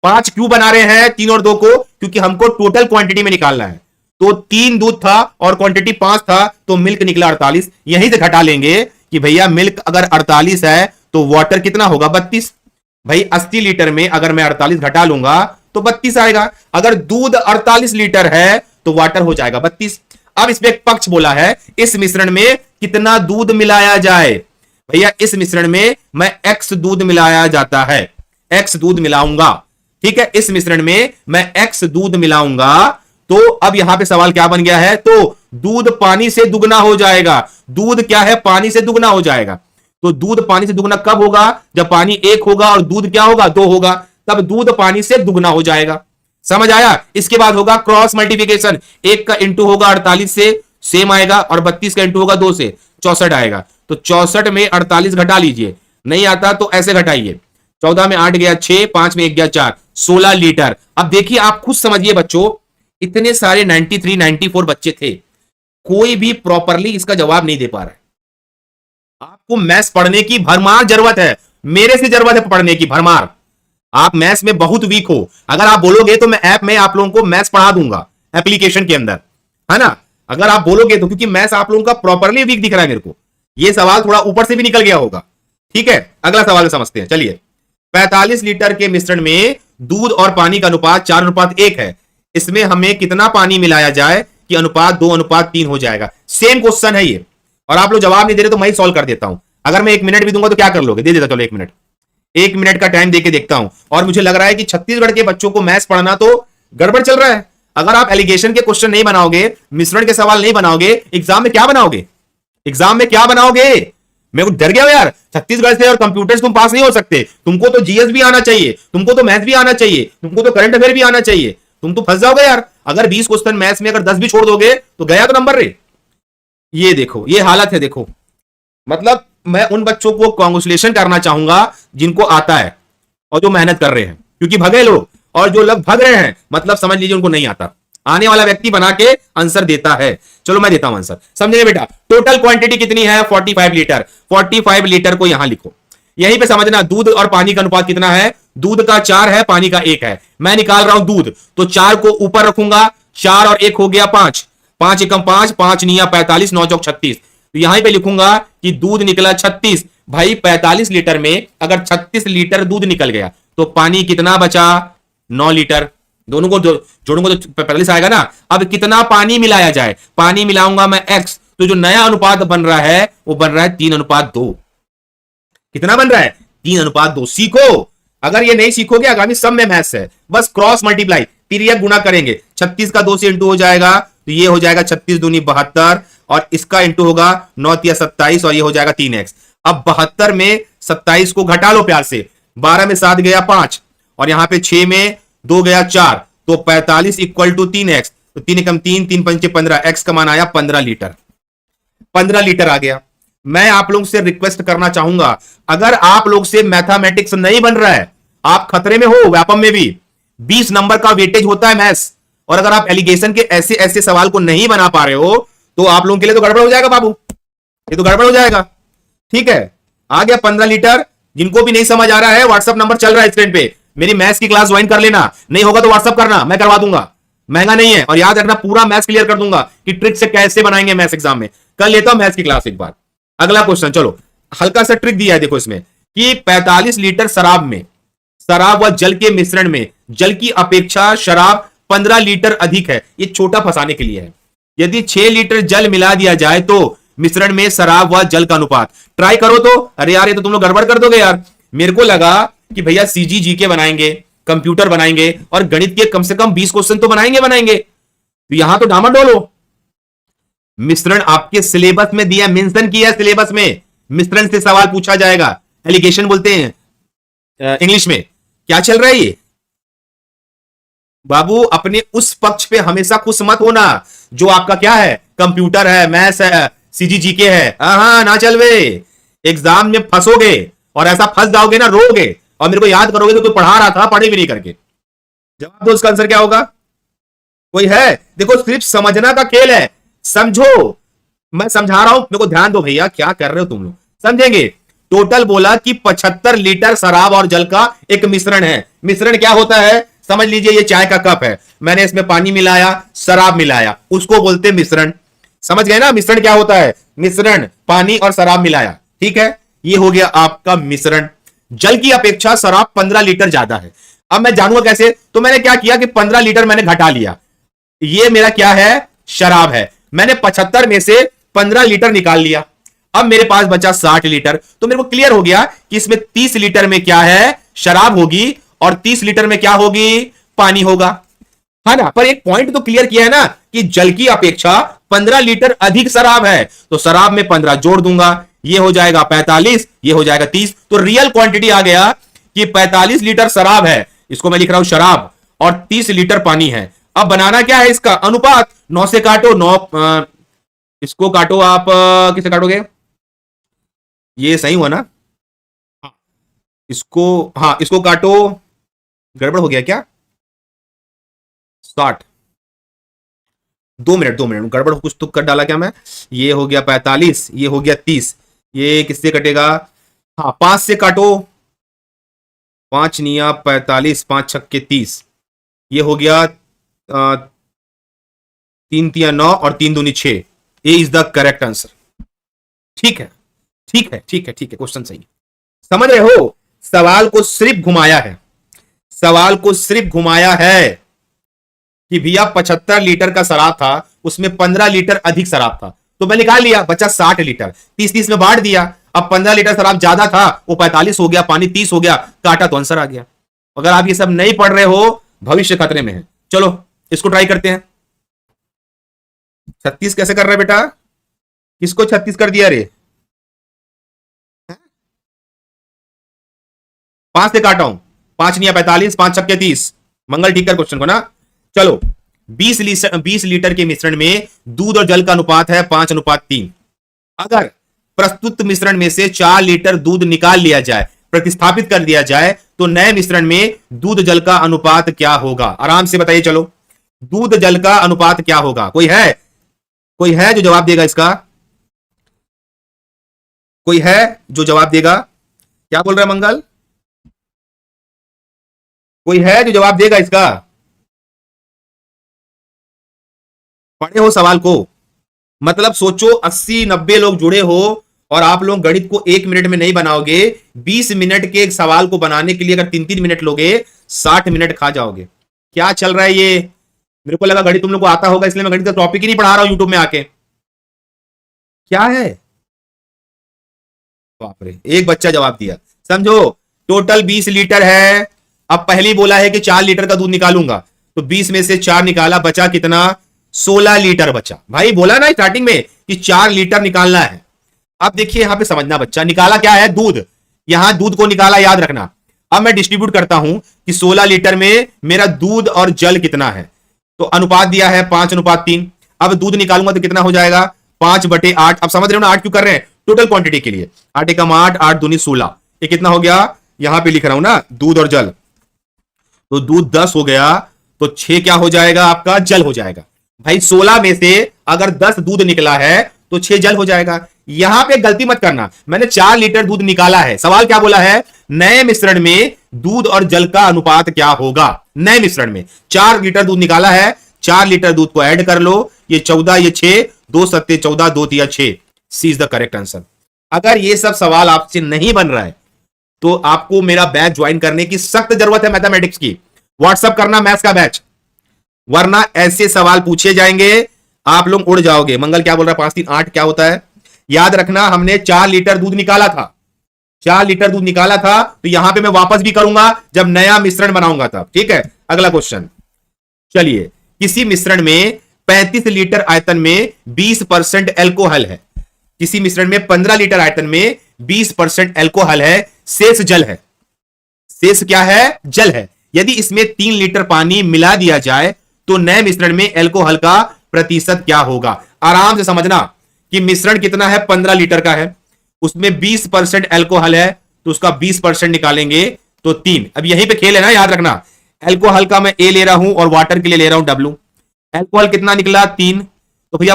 5 क्यों बना रहे हैं 3 और 2 को, क्योंकि हमको टोटल क्वांटिटी में निकालना है। तो 3 दूध था और क्वांटिटी 5 था तो मिल्क निकला 48। यहीं से घटा लेंगे कि भैया मिल्क अगर 48 है तो वाटर कितना होगा 32। भाई 80 लीटर में अगर मैं 48 घटा लूंगा तो 32 आएगा। अगर दूध 48 लीटर है तो वाटर हो जाएगा 32। अब इसमें एक पक्ष बोला है, इस मिश्रण में कितना दूध मिलाया जाए। भैया इस मिश्रण में मैं x दूध मिलाया जाता है, x दूध मिलाऊंगा। ठीक है, इस मिश्रण में मैं x दूध मिलाऊंगा। तो अब यहां पे सवाल क्या बन गया है, तो दूध पानी से दुगना हो जाएगा। दूध क्या है, पानी से दुगना हो जाएगा। तो दूध पानी से दुगना कब होगा, जब पानी 1 होगा और दूध क्या होगा 2 होगा, तब दूध पानी से दुगना हो जाएगा। समझ आया? इसके बाद होगा क्रॉस मल्टीप्लिकेशन, 1 का इंटू होगा 48 से सेम आएगा और 32 का इंटू होगा 2 से 64 आएगा। तो 64 में 48 घटा लीजिए, नहीं आता तो ऐसे घटाइए। 14 में 8 गया 6, 5 में 1 गया 4, 16 लीटर। अब देखिए आप खुद समझिए बच्चों, इतने सारे 93 94 बच्चे थे, कोई भी प्रॉपरली इसका जवाब नहीं दे पा रहा है। आपको मैथ्स पढ़ने की भरमार जरूरत है, मेरे से जरूरत है पढ़ने की भरमार। आप मैथ्स में बहुत वीक हो, अगर आप बोलोगे तो मैं ऐप में आप लोगों को मैथ्स पढ़ा दूंगा एप्लीकेशन के अंदर, है ना। अगर आप बोलोगे तो, क्योंकि मैथ्स आप लोगों का प्रॉपरली वीक दिख रहा है मेरे को। ये सवाल थोड़ा ऊपर से भी निकल गया होगा। ठीक है, अगला सवाल समझते हैं। चलिए, 45 लीटर के मिश्रण में दूध और पानी का अनुपात 4:1 है। इसमें हमें कितना पानी मिलाया जाए कि अनुपात 2:3 हो जाएगा। सेम क्वेश्चन है ये, और आप लोग जवाब नहीं दे रहे तो मैं ही सॉल्व कर देता हूं। अगर मैं 1 मिनट भी दूंगा तो क्या कर लोगे, दे देता। चलो 1 मिनट का टाइम देके देखता हूं। और मुझे लग रहा है कि छत्तीसगढ़ के बच्चों को मैथ्स पढ़ना तो गड़बड़ चल रहा है। अगर आप एलिगेशन के क्वेश्चन नहीं बनाओगे, मिश्रण के सवाल नहीं बनाओगे, एग्जाम में क्या बनाओगे, एग्जाम में क्या बनाओगे? मैं कुछ डर गया हूं यार। छत्तीसगढ़ से और कंप्यूटर से तुम पास नहीं हो सकते। तुमको तो जीएस भी आना चाहिए, तुमको तो मैथ्स भी आना चाहिए, तुमको तो करंट अफेयर भी आना चाहिए। तुम तो फंस जाओगे यार। अगर 20 क्वेश्चन मैथ्स में अगर 10 भी छोड़ दोगे तो गया तो नंबर रे। ये देखो, ये हालत है। देखो मतलब मैं उन बच्चों को कांग्रेचुलेशन करना चाहूंगा जिनको आता है और जो मेहनत कर रहे हैं, क्योंकि भगे लोग और जो लोग भाग रहे हैं मतलब समझ लीजिए उनको नहीं आता। आने वाला व्यक्ति बना के आंसर देता है। चलो मैं देता हूं आंसर, समझिए बेटा। टोटल क्वांटिटी कितनी है 45 लीटर। 45 लीटर को यहां लिखो, यहीं पे समझना दूध और पानी का अनुपात कितना है। दूध का 4 है, पानी का 1 है। मैं निकाल रहा हूं दूध, तो 4 को ऊपर रखूंगा, 4 और 1 हो गया 5, 5 एकम 5, 5 निया 45, 9 चौक 36। तो यहां पे लिखूंगा कि दूध निकला 36। भाई 45 लीटर में अगर 36 लीटर दूध निकल गया तो पानी कितना बचा 9 लीटर। दोनों को जोड़ूंगा तो 45 आएगा ना। अब कितना पानी मिलाया जाए, पानी मिलाऊंगा मैं x, तो जो नया अनुपात बन रहा है वो बन रहा है 3:2। कितना बन रहा है 3:2। सीखो, अगर ये नहीं सीखोगे आगामी सब में मैथ्स है। बस क्रॉस मल्टीप्लाई पीरियड गुणा करेंगे। 36 का 2 से इंटू हो जाएगा तो ये हो जाएगा 36 दूनी 72 और इसका इंटू होगा 9 तिया 27 और ये हो जाएगा 3x। अब 72 में 27 को घटा लो प्यार से, 12 में 7 गया 5 और यहां पे 6 में 2 गया 4, तो 45 इक्वल टू 3x। तो 3 एकम 3, 3 पंचे 15, x का मान आया 15 लीटर। 15 लीटर आ गया। मैं आप लोग से रिक्वेस्ट करना चाहूंगा, अगर आप लोग से मैथमेटिक्स नहीं बन रहा है, आप खतरे में हो। व्यापम में भी 20 नंबर का वेटेज होता है मैथ्स, और अगर आप एलिगेशन के ऐसे ऐसे सवाल को नहीं बना पा रहे हो तो आप लोगों के लिए तो गड़बड़ हो जाएगा बाबू। ये तो गड़बड़ हो जाएगा। ठीक है, आ गया 15 लीटर। जिनको भी नहीं समझ आ रहा है, व्हाट्सएप नंबर चल रहा है स्क्रीन पे, मेरी मैथ्स की क्लास ज्वाइन कर लेना। नहीं होगा तो व्हाट्सएप करना, मैं करवा दूंगा, महंगा नहीं है। और याद रखना, पूरा मैथ्स क्लियर कर दूंगा कि ट्रिक से कैसे बनाएंगे मैथ्स एग्जाम में। कर लेता हूं मैथ्स की क्लास एक बार। अगला क्वेश्चन, चलो हल्का सा ट्रिक दिया है देखो इसमें कि 45 लीटर शराब में, शराब व जल के मिश्रण में जल की अपेक्षा शराब 15 लीटर अधिक है। ये छोटा फंसाने के लिए है। यदि 6 लीटर जल मिला दिया जाए तो मिश्रण में शराब व जल का अनुपात। ट्राई करो तो। अरे यार, ये तो तुम लोग गड़बड़ कर दोगे यार। मेरे को लगा कि भैया सीजी के बनाएंगे, कंप्यूटर बनाएंगे और गणित के कम से कम 20 क्वेश्चन तो बनाएंगे। तो यहां तो डामाडोल हो। मिश्रण आपके सिलेबस में दिया, मेंशन किया सिलेबस में, मिश्रण से सवाल पूछा जाएगा। एलिगेशन बोलते हैं इंग्लिश में। क्या चल रहा है ये बाबू? अपने उस पक्ष पे हमेशा खुश मत होना जो आपका क्या है, कंप्यूटर है, मैथ्स है, सीजीजीके है। हाँ, ना चल वे, एग्जाम में फंसोगे और ऐसा फंस जाओगे ना, रोगे और मेरे को याद करोगे तो कोई पढ़ा रहा था, पढ़े भी नहीं करके। जवाब दो, उसका आंसर क्या होगा? कोई है? देखो, सिर्फ समझना का खेल है, समझो। मैं समझा रहा हूं, मेरे को ध्यान दो भैया, क्या कर रहे हो तुम लोग, समझेंगे। टोटल बोला कि 75 लीटर शराब और जल का एक मिश्रण है। मिश्रण क्या होता है? समझ लीजिए, ये चाय का कप है, मैंने इसमें पानी मिलाया, शराब मिलाया, उसको बोलते मिश्रण। समझ गए ना मिश्रण क्या होता है? मिश्रण, पानी और शराब मिलाया। ठीक है, ये हो गया आपका मिश्रण। जल की अपेक्षा शराब 15 लीटर ज्यादा है। अब मैं जानूंगा कैसे? तो मैंने क्या किया कि 15 लीटर मैंने घटा लिया। ये मेरा क्या है? शराब है। मैंने 75 में से 15 लीटर निकाल लिया। अब मेरे पास बचा 60 लीटर। तो मेरे को क्लियर हो गया कि इसमें 30 लीटर में क्या है? शराब होगी और 30 लीटर में क्या होगी? पानी होगा, है ना। पर एक पॉइंट तो क्लियर किया है ना कि जल की अपेक्षा 15 लीटर अधिक शराब है। तो शराब में 15 जोड़ दूंगा, ये हो जाएगा 45, ये हो जाएगा 30। तो रियल क्वांटिटी आ गया कि 45 लीटर शराब है, इसको मैं लिख रहा हूं शराब, और 30 लीटर पानी है। अब बनाना क्या है? इसका अनुपात। 9 से काटो, 9 इसको काटो आप, किसे काटोगे? ये सही हुआ ना? इसको, हाँ इसको काटो। गड़बड़ हो गया क्या? 60, 2 मिनट गड़बड़ कुछ तो कर डाला क्या मैं? ये हो गया 45, ये हो गया 30। ये किससे कटेगा? हाँ, 5 से काटो। 5 निया 45, 5 छक्के 30। ये हो गया 3 तिया 9 और 3 दूनी 6। ए इज द करेक्ट आंसर। ठीक है, ठीक है, ठीक है, ठीक है, क्वेश्चन सही है। समझ रहे हो? सवाल को सिर्फ घुमाया है, सवाल को सिर्फ घुमाया है कि भैया 75 लीटर का शराब था, उसमें 15 लीटर अधिक शराब था, तो मैं निकाल लिया, बचा 60 लीटर। 30-30 में बांट दिया। अब 15 लीटर शराब ज्यादा था, वो 45 हो गया, पानी 30 हो गया, काटा तो आंसर आ गया। अगर आप ये सब नहीं पढ़ रहे हो, भविष्य खतरे में है। चलो इसको ट्राई करते हैं। 36 कैसे कर रहे हैं बेटा? किसको 36 कर दिया रे? 5 से काटा हूं, 5 निया 45, 5 छक्के 30। मंगल ठीक कर क्वेश्चन को ना। चलो, 20 लीटर के मिश्रण में दूध और जल का अनुपात है 5:3। अगर प्रस्तुत मिश्रण में से 4 लीटर दूध निकाल लिया जाए, प्रतिस्थापित कर दिया जाए, तो नए मिश्रण में दूध जल का अनुपात क्या होगा? आराम से बताइए। चलो, दूध जल का अनुपात क्या होगा? कोई है? कोई है जो जवाब देगा इसका? कोई है जो जवाब देगा? क्या बोल रहा है मंगल? कोई है जो जवाब देगा इसका? पढ़े हो सवाल को? मतलब सोचो, 80-90 लोग जुड़े हो और आप लोग गणित को 1 मिनट में नहीं बनाओगे। 20 मिनट के एक सवाल को बनाने के लिए अगर 3-3 मिनट लोगे, 60 मिनट खा जाओगे। क्या चल रहा है ये? मेरे को लगा गणित तुम लोग को आता होगा, इसलिए मैं गणित का टॉपिक ही नहीं पढ़ा रहा हूं यूट्यूब में आके। क्या है? बाप रे, एक बच्चा जवाब दिया। समझो, टोटल 20 लीटर है। अब पहली बोला है कि 4 लीटर का दूध निकालूंगा, तो 20 में से 4 निकाला, बचा कितना? 16 लीटर बचा। भाई बोला ना स्टार्टिंग में कि 4 लीटर निकालना है। अब देखिए यहां पे समझना बच्चा, निकाला क्या है? दूध। यहां दूध को निकाला, याद रखना। अब मैं डिस्ट्रीब्यूट करता हूं कि 16 लीटर में मेरा दूध और जल कितना है, तो अनुपात दिया है 5:3। अब दूध निकालूंगा तो कितना हो जाएगा? 5/8। अब समझ रहे हो ना 8 क्यों कर रहे हैं? टोटल क्वांटिटी के लिए। 8 एकम 8, 8 दूनी 16। ये कितना हो गया? यहां पे लिख रहा हूं ना, दूध और जल। तो दूध 10 हो गया, तो 6 क्या हो जाएगा आपका? जल हो जाएगा। भाई 16 में से अगर 10 दूध निकला है तो 6 जल हो जाएगा। यहां पे गलती मत करना, मैंने 4 लीटर दूध निकाला है, सवाल क्या बोला है, नए मिश्रण में दूध और जल का अनुपात क्या होगा। नए मिश्रण में 4 लीटर दूध निकाला है, 4 लीटर दूध को ऐड कर लो, ये 14, ये 6, 2 सत्ते 14, 2 तिया 6, सी इज द करेक्ट आंसर। अगर ये सब सवाल आपसे नहीं बन रहा है तो आपको मेरा बैच ज्वाइन करने की सख्त जरूरत है मैथमेटिक्स की। व्हाट्सअप करना मैथ्स का बैच, वरना ऐसे सवाल पूछे जाएंगे आप लोग उड़ जाओगे। मंगल क्या बोल रहा है, 5 3 8 क्या होता है? याद रखना, हमने 4 लीटर दूध निकाला था, 4 लीटर दूध निकाला था, तो यहां पे मैं वापस भी करूंगा जब नया मिश्रण बनाऊंगा तब। ठीक है, अगला क्वेश्चन। चलिए, किसी मिश्रण में 35 लीटर आयतन में 20% एल्कोहल है, किसी मिश्रण में 15 लीटर आयतन में 20% एल्कोहल है, शेष जल है। शेष क्या है? जल है। यदि इसमें 3 लीटर पानी मिला दिया जाए तो नए मिश्रण में एल्कोहल का प्रतिशत क्या होगा। आराम से समझना कि मिश्रण कितना है, 15 लीटर का है, उसमें 20% एल्कोहल है, तो उसका 20% निकालेंगे तो 3। अब यहीं पे खेल है ना, याद रखना। एल्कोहल का मैं ए ले रहा हूं और वाटर के लिए ले रहा हूं डब्ल्यू। एल्कोहल कितना निकला? 3। तो भैया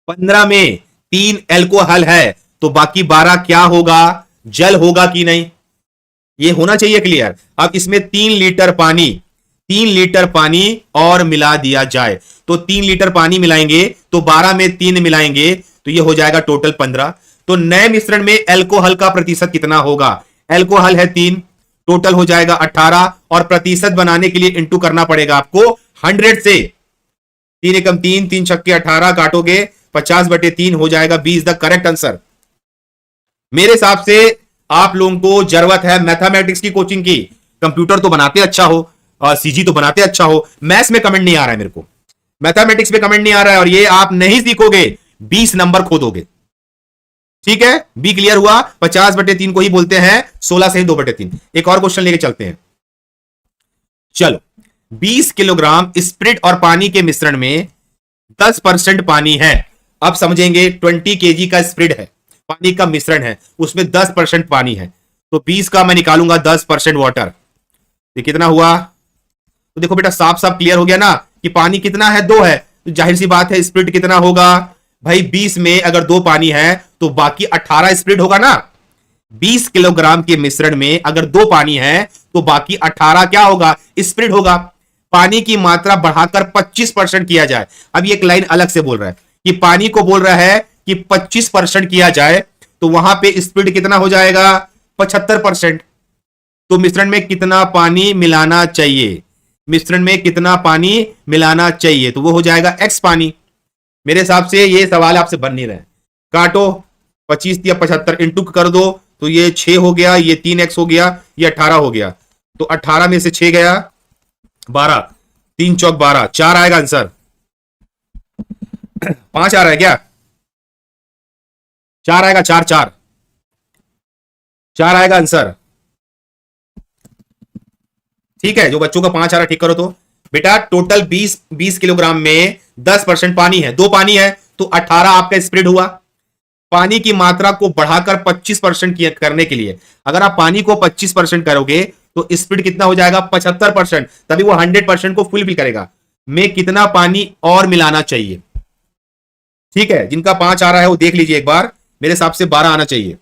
15 में 3 एल्कोहल है, तो बाकी 12 क्या होगा? जल होगा कि नहीं? ये होना चाहिए क्लियर। अब इसमें 3 लीटर पानी और मिला दिया जाए, तो 3 लीटर पानी मिलाएंगे तो 12 में 3 मिलाएंगे तो ये हो जाएगा टोटल 15। तो नए मिश्रण में एल्कोहल का प्रतिशत कितना होगा? एल्कोहल है 3, टोटल हो जाएगा 18, और प्रतिशत बनाने के लिए इंटू करना पड़ेगा आपको 100 से। 3 एकम 3, 3 छक्के 18, काटोगे 50/3 हो जाएगा 20 द करेक्ट आंसर। मेरे हिसाब से आप लोगों को जरूरत है मैथमेटिक्स की कोचिंग की। कंप्यूटर तो बनाते अच्छा हो और सीजी तो बनाते अच्छा हो, मैथ्स में कमेंट नहीं आ रहा है मेरे को, मैथमेटिक्स में कमेंट नहीं आ रहा है, और ये आप नहीं सीखोगे 20 नंबर खो दोगे। ठीक है, बी क्लियर हुआ। 50/3 को ही बोलते हैं 16 से 2/3। एक और क्वेश्चन लेके चलते हैं। चलो, 20 किलोग्राम स्प्रिट और पानी के मिश्रण में 10% पानी है। अब समझेंगे, 20 kg का स्प्रिट है, पानी का मिश्रण है, उसमें 10% पानी है, तो 20 का मैं निकालूंगा 10% वाटर, ये कितना हुआ? तो देखो बेटा, साफ साफ क्लियर हो गया ना कि पानी कितना है? 2 है, तो जाहिर सी बात है स्प्रिट कितना होगा भाई? 20 में अगर 2 पानी है तो बाकी 18 स्प्रिट होगा ना। 20 किलोग्राम के मिश्रण में अगर 2 पानी है तो बाकी 18 क्या होगा? स्प्रिट होगा। पानी की मात्रा बढ़ाकर 25% किया जाए। अब ये एक लाइन अलग से बोल रहा है कि पानी को बोल रहा है कि 25% किया जाए, तो वहां पे स्प्रिट कितना हो जाएगा? 75%। तो मिश्रण में कितना पानी मिलाना चाहिए? मिश्रण में कितना पानी मिलाना चाहिए? तो वो हो जाएगा x पानी। मेरे हिसाब से ये सवाल आपसे बन नहीं रहे। काटो, 25 या 75 इंटू कर दो, तो ये 6 हो गया, ये 3x हो गया, ये 18 हो गया, तो 18 में से 6 गया 12, 3 चौक 12, 4 आएगा आंसर। 5 आ रहा है क्या? 4 आएगा, 4 आएगा आंसर। ठीक है, जो बच्चों का 5 आ रहा ठीक करो। तो बेटा टोटल 20 किलोग्राम में 10% पानी है, 2 पानी है, तो 18 आपका स्प्रेड हुआ। पानी की मात्रा को बढ़ाकर 25% करने के लिए अगर आप पानी को 25% करोगे तो स्प्रेड कितना हो जाएगा? 75%, तभी वो 100% को फुलफिल करेगा। में कितना पानी और मिलाना चाहिए? ठीक है, जिनका 5 आ रहा है वो देख लीजिए एक बार, मेरे हिसाब से 12 आना चाहिए।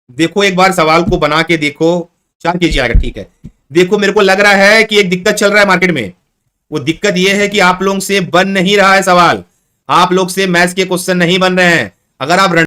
देखो एक बार सवाल को बना के देखो, 4 kg आएगा। ठीक है, देखो मेरे को लग रहा है कि एक दिक्कत चल रहा है मार्केट में। वो दिक्कत ये है कि आप लोगों से बन नहीं रहा है सवाल, आप लोग से मैथ्स के क्वेश्चन नहीं बन रहे हैं। अगर आप